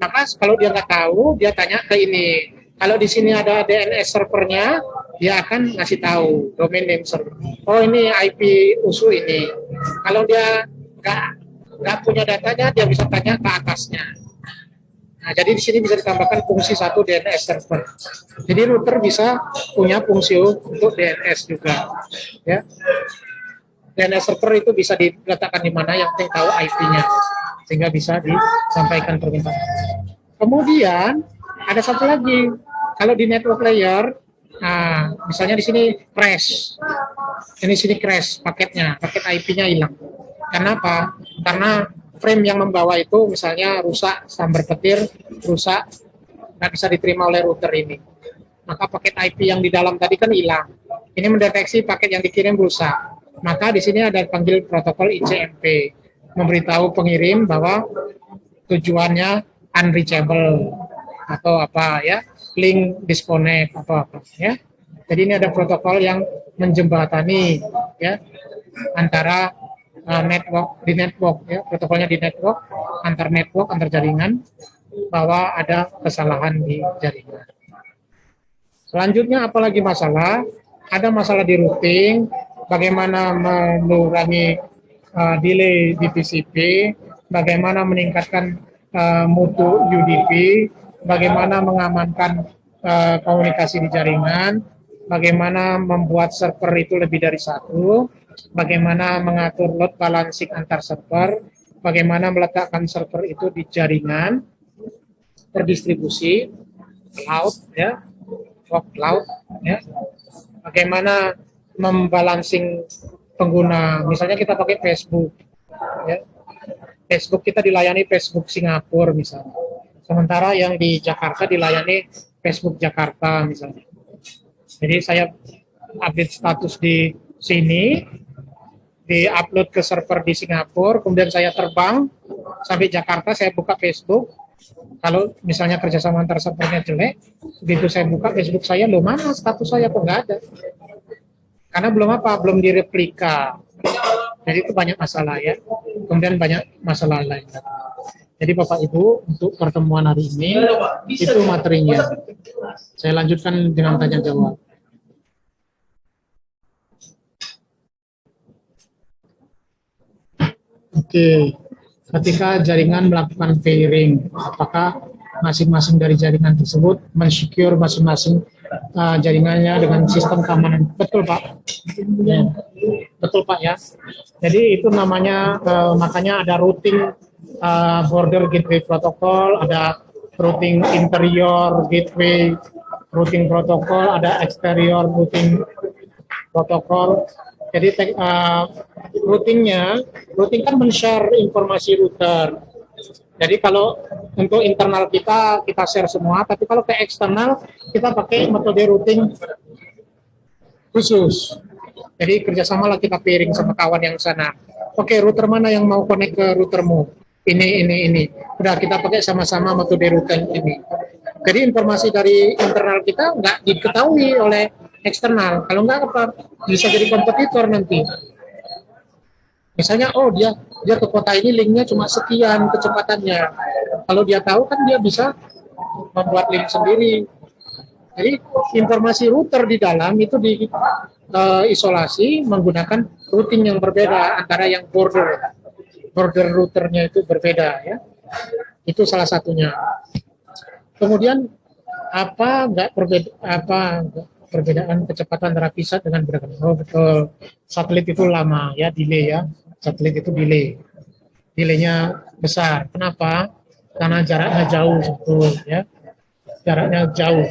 Maka kalau dia nggak tahu, dia tanya ke ini. Kalau di sini ada DNS servernya, dia akan ngasih tahu domain name server. Oh ini IP USU ini. Kalau dia nggak punya datanya, dia bisa tanya ke atasnya. Nah, jadi di sini bisa ditambahkan fungsi satu DNS server. Jadi router bisa punya fungsi untuk DNS juga. Ya. DNS server itu bisa diletakkan di mana, yang penting tahu IP-nya, sehingga bisa disampaikan permintaan. Kemudian ada satu lagi, kalau di network layer, nah, misalnya di sini crash, ini sini crash paketnya, paket IP-nya hilang. Kenapa? Karena frame yang membawa itu misalnya rusak, sambar petir, rusak, nggak bisa diterima oleh router ini. Maka paket IP yang di dalam tadi kan hilang. Ini mendeteksi paket yang dikirim rusak. Maka di sini ada panggil protokol ICMP, memberitahu pengirim bahwa tujuannya unreachable atau apa ya, link disconnect atau apa ya. Jadi ini ada protokol yang menjembatani ya antara network ya, protokolnya di network, antar jaringan, bahwa ada kesalahan di jaringan. Selanjutnya apalagi masalah? Ada masalah di routing, bagaimana mengurangi delay di TCP, bagaimana meningkatkan mutu UDP, bagaimana mengamankan komunikasi di jaringan, bagaimana membuat server itu lebih dari satu, bagaimana mengatur load balancing antar server, bagaimana meletakkan server itu di jaringan terdistribusi, cloud, ya, fog cloud, ya, bagaimana membalancing pengguna, misalnya kita pakai Facebook, ya, Facebook kita dilayani Facebook Singapura misalnya, sementara yang di Jakarta dilayani Facebook Jakarta misalnya. Jadi saya update status di sini, di-upload ke server di Singapura, kemudian saya terbang sampai Jakarta, saya buka Facebook. Kalau misalnya kerjasama antar servernya jelek, begitu saya buka Facebook saya, loh mana status saya kok nggak ada? Karena belum direplika. Jadi itu banyak masalah ya. Kemudian banyak masalah lain. Jadi Bapak Ibu, untuk pertemuan hari ini, itu materinya. Saya lanjutkan dengan tanya jawab. Oke, ketika jaringan melakukan pairing, apakah masing-masing dari jaringan tersebut mensecure masing-masing jaringannya dengan sistem keamanan? Betul Pak, ya. Betul Pak ya. Jadi itu namanya makanya ada routing border gateway protocol, ada routing interior gateway routing protocol, ada exterior routing protocol. Jadi routing kan men-share informasi router. Jadi kalau untuk internal kita share semua, tapi kalau ke eksternal kita pakai metode routing khusus. Jadi kerjasama lah kita pairing sama kawan yang sana. Oke, router mana yang mau connect ke routermu? Ini. Udah kita pakai sama-sama metode routing ini. Jadi informasi dari internal kita nggak diketahui oleh eksternal. Kalau nggak apa, bisa jadi kompetitor nanti. Misalnya, oh dia ke kota ini linknya cuma sekian kecepatannya. Kalau dia tahu kan dia bisa membuat link sendiri. Jadi informasi router di dalam itu diisolasi menggunakan routing yang berbeda antara yang border routernya itu berbeda ya. Itu salah satunya. Kemudian perbedaan kecepatan antara VSAT dengan gerakan? Oh betul, satelit itu lama ya, delay ya. Satelit itu delaynya besar. Kenapa? Karena jaraknya jauh, betul ya. Jaraknya jauh,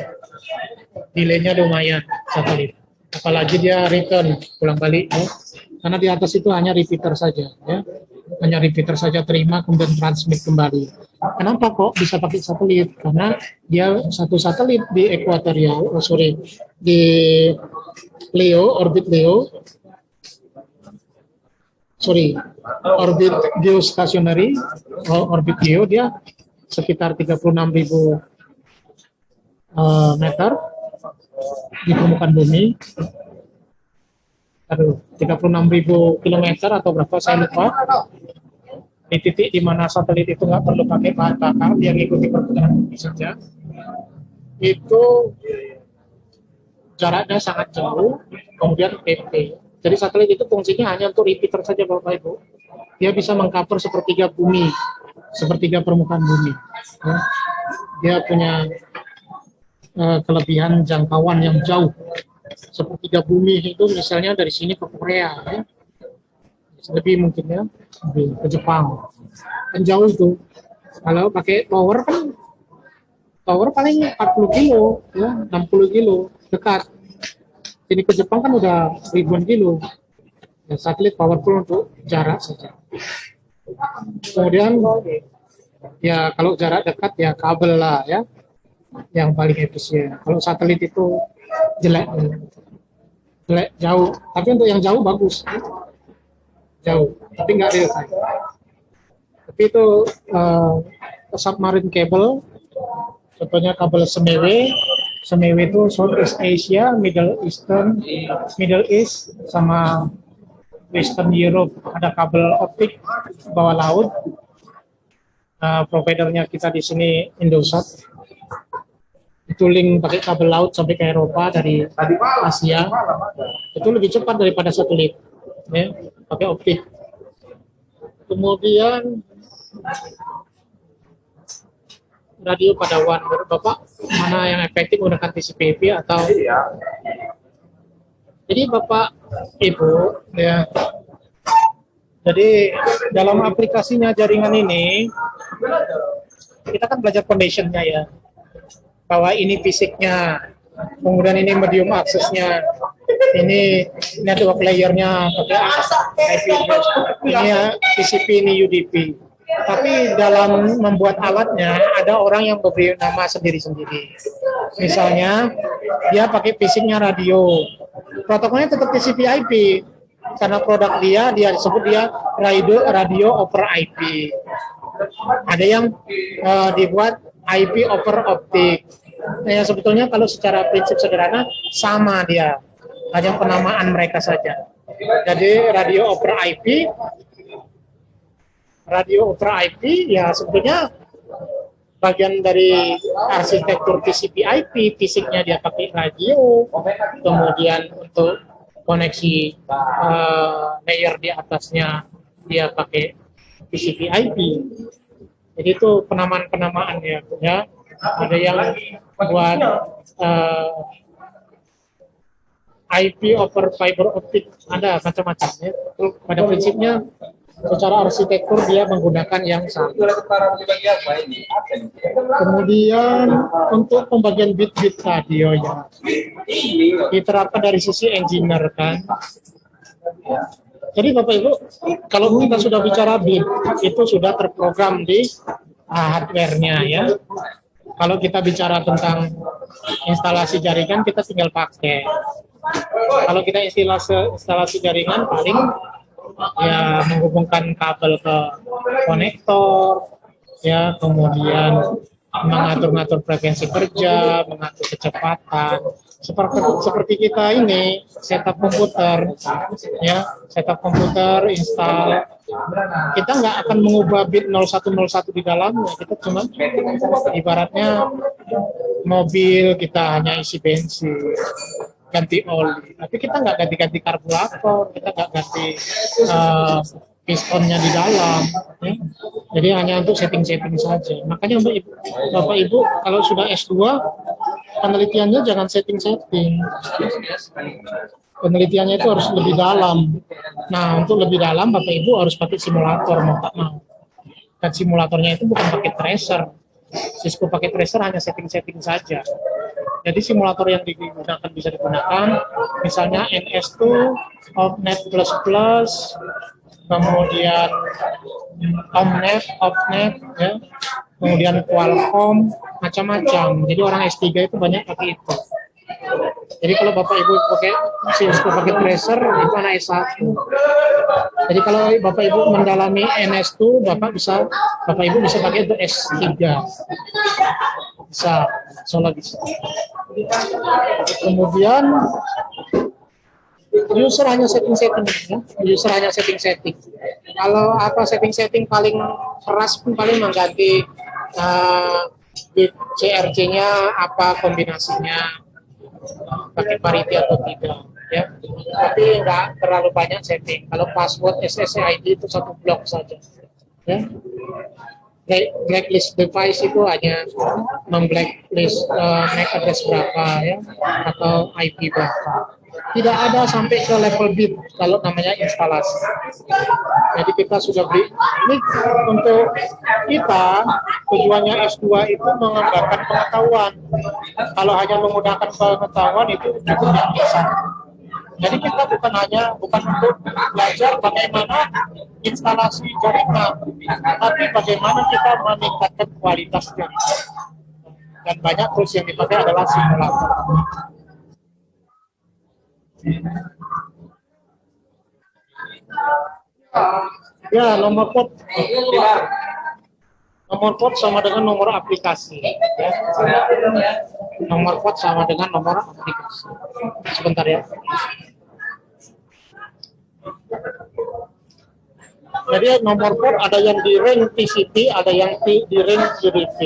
delaynya lumayan satelit. Apalagi dia return, pulang balik ya. Karena di atas itu hanya repeater saja ya. Hanya repeater saja terima kemudian transmit kembali. Kenapa kok bisa pakai satelit? Karena dia satu satelit di equatorial, di orbit geostationary, orbit geo, dia sekitar 36.000 meter di permukaan bumi. 36.000 kilometer atau berapa saya lupa. Di titik di mana satelit itu nggak perlu pakai bahan bakar, dia ngikuti perputaran bumi saja. Itu jaraknya sangat jauh, kemudian PP. Jadi satelit itu fungsinya hanya untuk repeater saja Bapak Ibu. Dia bisa mengcover sepertiga bumi, sepertiga permukaan bumi. Ya. dia punya kelebihan jangkauan yang jauh. Sepertiga bumi itu misalnya dari sini ke Korea, ya. Lebih mungkin ya, lebih ke Jepang. Kan jauh itu. Kalau pakai tower paling 40 kilo, ya, 60 kilo, dekat. Ini ke Jepang kan udah ribuan kilo. Ya, satelit powerful untuk jarak saja. Kemudian, ya kalau jarak dekat ya kabel lah ya, yang paling efisien. Kalau satelit itu jelek, jelek jauh. Tapi untuk yang jauh bagus, jauh. Tapi nggak real time. Tapi itu submarine cable, contohnya kabel Semewe. Semewe itu Southeast Asia, Middle East, sama Western Europe. Ada kabel optik bawah laut. Providernya kita di sini Indosat. Itu link pakai kabel laut sampai ke Eropa dari Asia. Itu lebih cepat daripada satelit, ya, pakai optik. Kemudian radio padawan, menurut Bapak mana yang efektif menggunakan TCP/IP atau? Jadi Bapak Ibu, ya. Jadi dalam aplikasinya jaringan ini kita kan belajar foundationnya ya, bahwa ini fisiknya, kemudian ini medium aksesnya, ini network layernya pakai IP, ini TCP, ini UDP. Tapi dalam membuat alatnya ada orang yang memberi nama sendiri-sendiri. Misalnya dia pakai fisiknya radio, protokolnya tetap TCP/IP karena produk dia disebut dia radio over IP. Ada yang dibuat IP over optik. Nah, sebetulnya kalau secara prinsip sederhana sama dia, hanya penamaan mereka saja. Jadi radio over IP ya sebetulnya bagian dari arsitektur TCP/IP, fisiknya dia pakai radio, kemudian untuk koneksi layer di atasnya dia pakai TCP/IP. Jadi itu penamaan ya. Ada yang buat IP over fiber optic, ada macam-macam ya. Pada prinsipnya secara arsitektur dia menggunakan yang sama. Kemudian untuk pembagian bit-bit radio ya diterapkan dari sisi engineer kan. Jadi Bapak Ibu, kalau kita sudah bicara bit, itu sudah terprogram di hardware-nya ya. Kalau kita bicara tentang instalasi jaringan, kita tinggal pakai. Kalau kita instalasi jaringan paling ya menghubungkan kabel ke konektor, ya kemudian mengatur-ngatur frekuensi kerja, mengatur kecepatan. Seperti kita ini setup komputer, ya setup komputer, install. Kita nggak akan mengubah bit 0101 di dalamnya. Kita cuma ibaratnya mobil kita hanya isi bensin, ganti oli. Tapi kita nggak ganti-ganti karburator, kita nggak ganti pistonnya di dalam. Ya. Jadi hanya untuk setting-setting saja. Makanya Bapak Ibu kalau sudah S2 penelitiannya jangan setting-setting. Penelitiannya itu harus lebih dalam. Nah, untuk lebih dalam Bapak Ibu harus pakai simulator mau tak mau. Dan simulatornya itu bukan pakai tracer. Cisco pakai tracer hanya setting-setting saja. Jadi simulator yang digunakan bisa digunakan misalnya NS2, OffNet++, kemudian OMNet, ya, kemudian Qualcomm, macam-macam. Jadi orang S3 itu banyak pakai itu. Jadi kalau Bapak Ibu pakai Cisco pakai tracer itu anak S1. Jadi kalau Bapak Ibu mendalami NS2, Bapak Ibu bisa pakai itu S3. Bisa, soalnya bisa. Kemudian user hanya setting-setting, ya. User hanya setting-setting. Kalau apa setting-setting paling keras pun paling mengganti bit CRC-nya apa kombinasinya, pakai parity atau tidak, ya. Tapi nggak terlalu banyak setting. Kalau password SSID itu satu blok saja, ya. blacklist device itu hanya memblacklist MAC address berapa ya atau IP berapa. Tidak ada sampai ke level bit kalau namanya instalasi. Jadi kita sudah beli ini untuk kita tujuannya S2 itu mengembangkan pengetahuan. Kalau hanya menggunakan pengetahuan itu cukup yang bisa. Jadi kita bukan untuk belajar bagaimana instalasi jaringan, tapi bagaimana kita meningkatkan kualitas jaringan. Dan banyak tools yang dipakai adalah simulator. Ya, nomor port sama dengan nomor aplikasi. Ya. Nomor port sama dengan nomor aplikasi. Sebentar ya. Jadi nomor port ada yang di ring TCP, ada yang di ring UDP.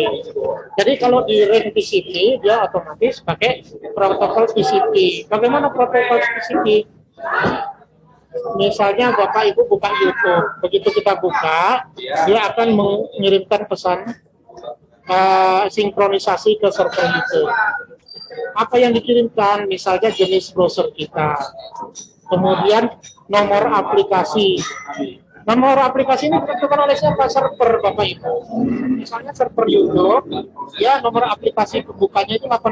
Jadi kalau di ring TCP dia otomatis pakai protokol TCP. Bagaimana protokol TCP? Misalnya Bapak Ibu buka YouTube, begitu kita buka, dia akan mengirimkan pesan sinkronisasi ke server YouTube. Apa yang dikirimkan? Misalnya jenis browser kita, kemudian nomor aplikasi. Nomor aplikasi ini ditentukan oleh siapa? Server Bapak Ibu. Misalnya server YouTube, ya nomor aplikasi pembukanya itu 80.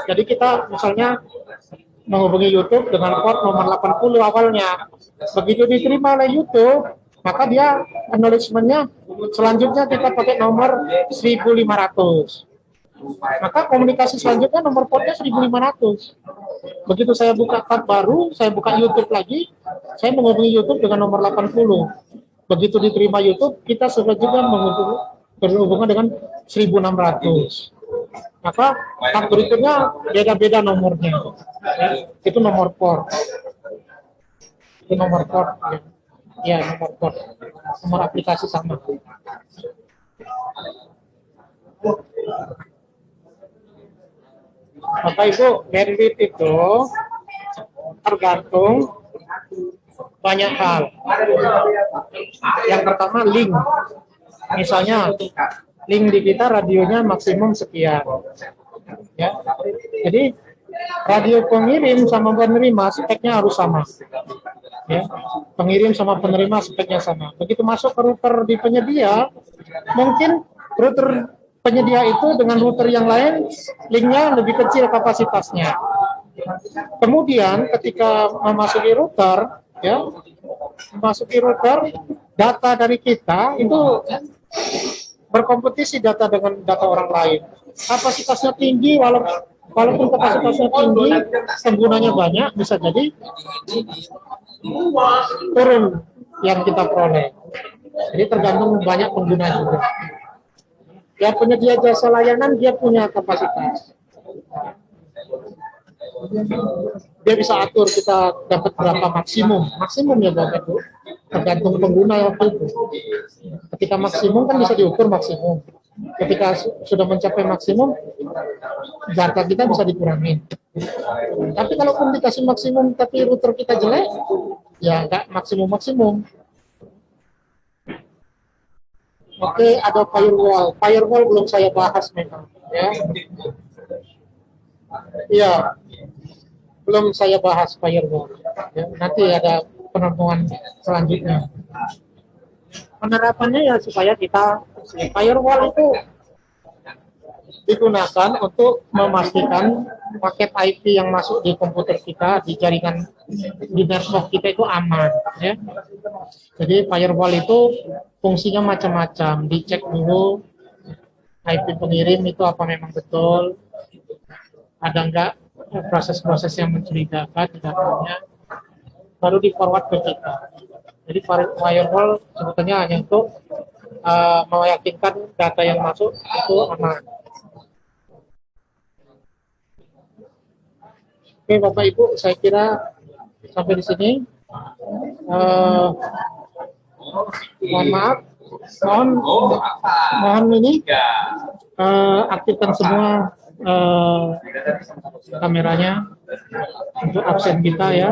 Jadi kita misalnya menghubungi YouTube dengan port nomor 80 awalnya. Begitu diterima oleh YouTube, maka dia acknowledgement-nya selanjutnya kita pakai nomor 1500. Maka komunikasi selanjutnya nomor portnya 1500. Begitu saya buka tab baru, saya buka YouTube lagi, saya menghubungi YouTube dengan nomor 80. Begitu diterima YouTube, kita selanjutnya berhubungan dengan 1600. Maka tab berikutnya beda-beda nomornya. Ya, itu nomor port. Itu nomor port. Ya, nomor port. Nomor aplikasi sama. Bapak Ibu, bandwidth itu tergantung banyak hal. Yang pertama link. Misalnya link di kita radionya maksimum sekian. Ya. Jadi radio pengirim sama penerima speknya harus sama. Ya. Pengirim sama penerima speknya sama. Begitu masuk ke router di penyedia, mungkin router penyedia itu dengan router yang lain linknya lebih kecil kapasitasnya. Kemudian ketika memasuki router, ya, memasuki router, data dari kita itu berkompetisi data dengan data orang lain. Kapasitasnya tinggi, walaupun kapasitasnya tinggi, penggunanya banyak, bisa jadi turun yang kita peroleh. Jadi tergantung banyak pengguna juga. Ya, penyedia jasa layanan dia punya kapasitas. Dia bisa atur kita dapat berapa maksimum ya Bapak Ibu. Tergantung pengguna waktu itu. Ketika maksimum kan bisa diukur maksimum. Ketika sudah mencapai maksimum, data kita bisa dikurangi. Tapi kalaupun dikasih maksimum tapi router kita jelek, ya nggak maksimum. Oke, ada firewall. Firewall belum saya bahas memang, ya. Iya, belum saya bahas firewall. Ya, nanti ada penemuan selanjutnya. Penerapannya ya supaya kita firewall itu digunakan untuk memastikan paket IP yang masuk di komputer kita, di jaringan di network kita itu aman, ya. Jadi firewall itu fungsinya macam-macam, dicek dulu IP pengirim itu apa memang betul, ada enggak proses-proses yang mencurigakan di datanya, baru di forward ke kita. Jadi firewall sebetulnya hanya untuk meyakinkan data yang masuk itu aman. Oke Bapak Ibu, saya kira sampai di sini. Mohon maaf, mohon ini aktifkan semua kameranya untuk absen kita ya.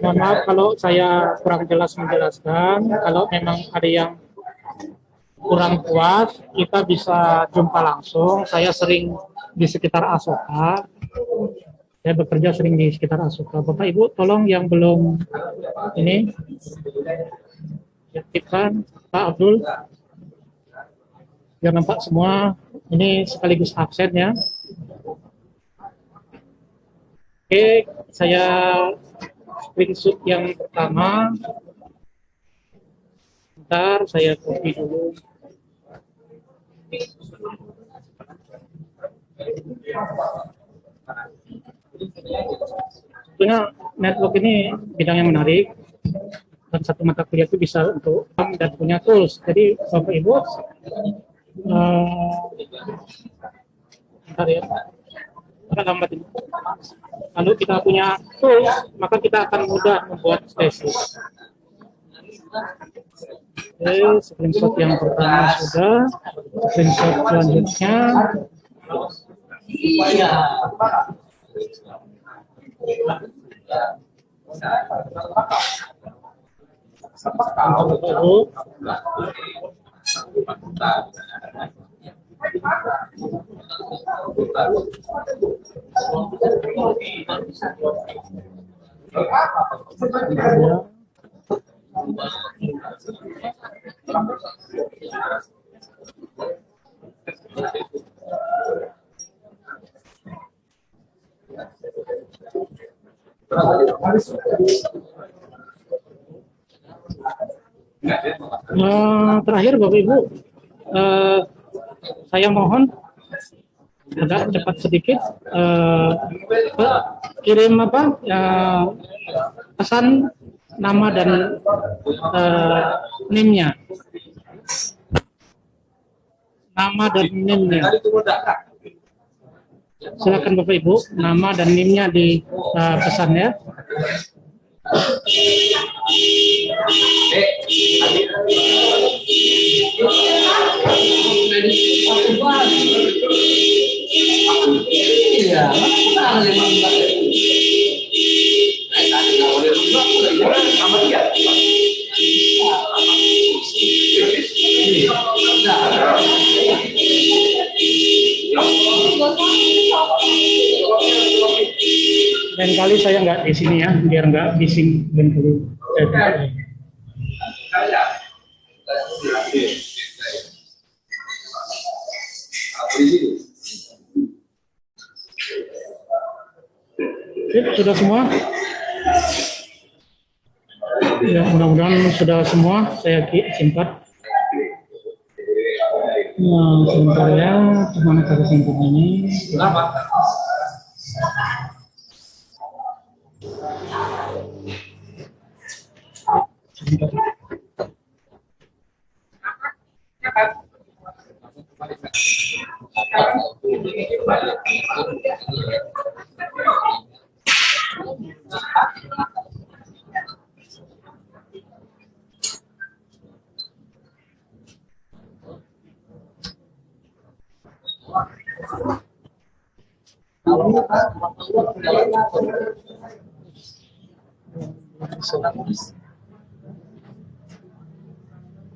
Mohon maaf kalau saya kurang jelas menjelaskan. Kalau memang ada yang kurang puas, kita bisa jumpa langsung. Saya sering di sekitar Asoka. Saya bekerja sering di sekitar Asoka. Bapak Ibu, tolong yang belum ini aktifkan Pak Abdul. Biar nampak semua. Ini sekaligus absen ya. Oke, saya screenshot yang pertama. Bentar, saya copy dulu. Sebetulnya network ini bidang yang menarik dan satu mata kuliah itu bisa untuk dan punya tools. Jadi Bapak Ibu, bentar ya, agak lambat ini. Kalau kita punya tools, maka kita akan mudah membuat tesis. Oke, screenshot yang pertama sudah, screenshot selanjutnya. Terakhir Bapak Ibu, saya mohon agak cepat sedikit, kirim pesan nama dan NIM-nya. Nama dan NIM-nya. Silakan Bapak Ibu, nama dan NIM-nya di pesan ya. Lain kali saya nggak di sini ya, biar nggak bising lain kali. Oke, sudah semua? Ya, mudah-mudahan sudah semua. Saya simpan. Nah, sebentar ya, kemana cara simpan ini?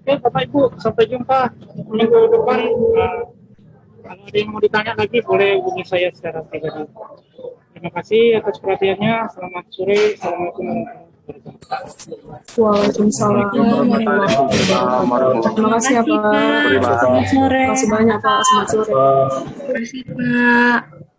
Oke, Bapak Ibu, sampai jumpa minggu depan. Kalau ada yang mau ditanya lagi, boleh hubungi saya secara pribadi. Terima kasih atas perhatiannya. Selamat sore. Assalamualaikum warahmatullahi wabarakatuh. Waalaikumsalam. Terima kasih ya Pak. Selamat sore. Terima kasih banyak Pak. Selamat sore. Terima kasih, Pak.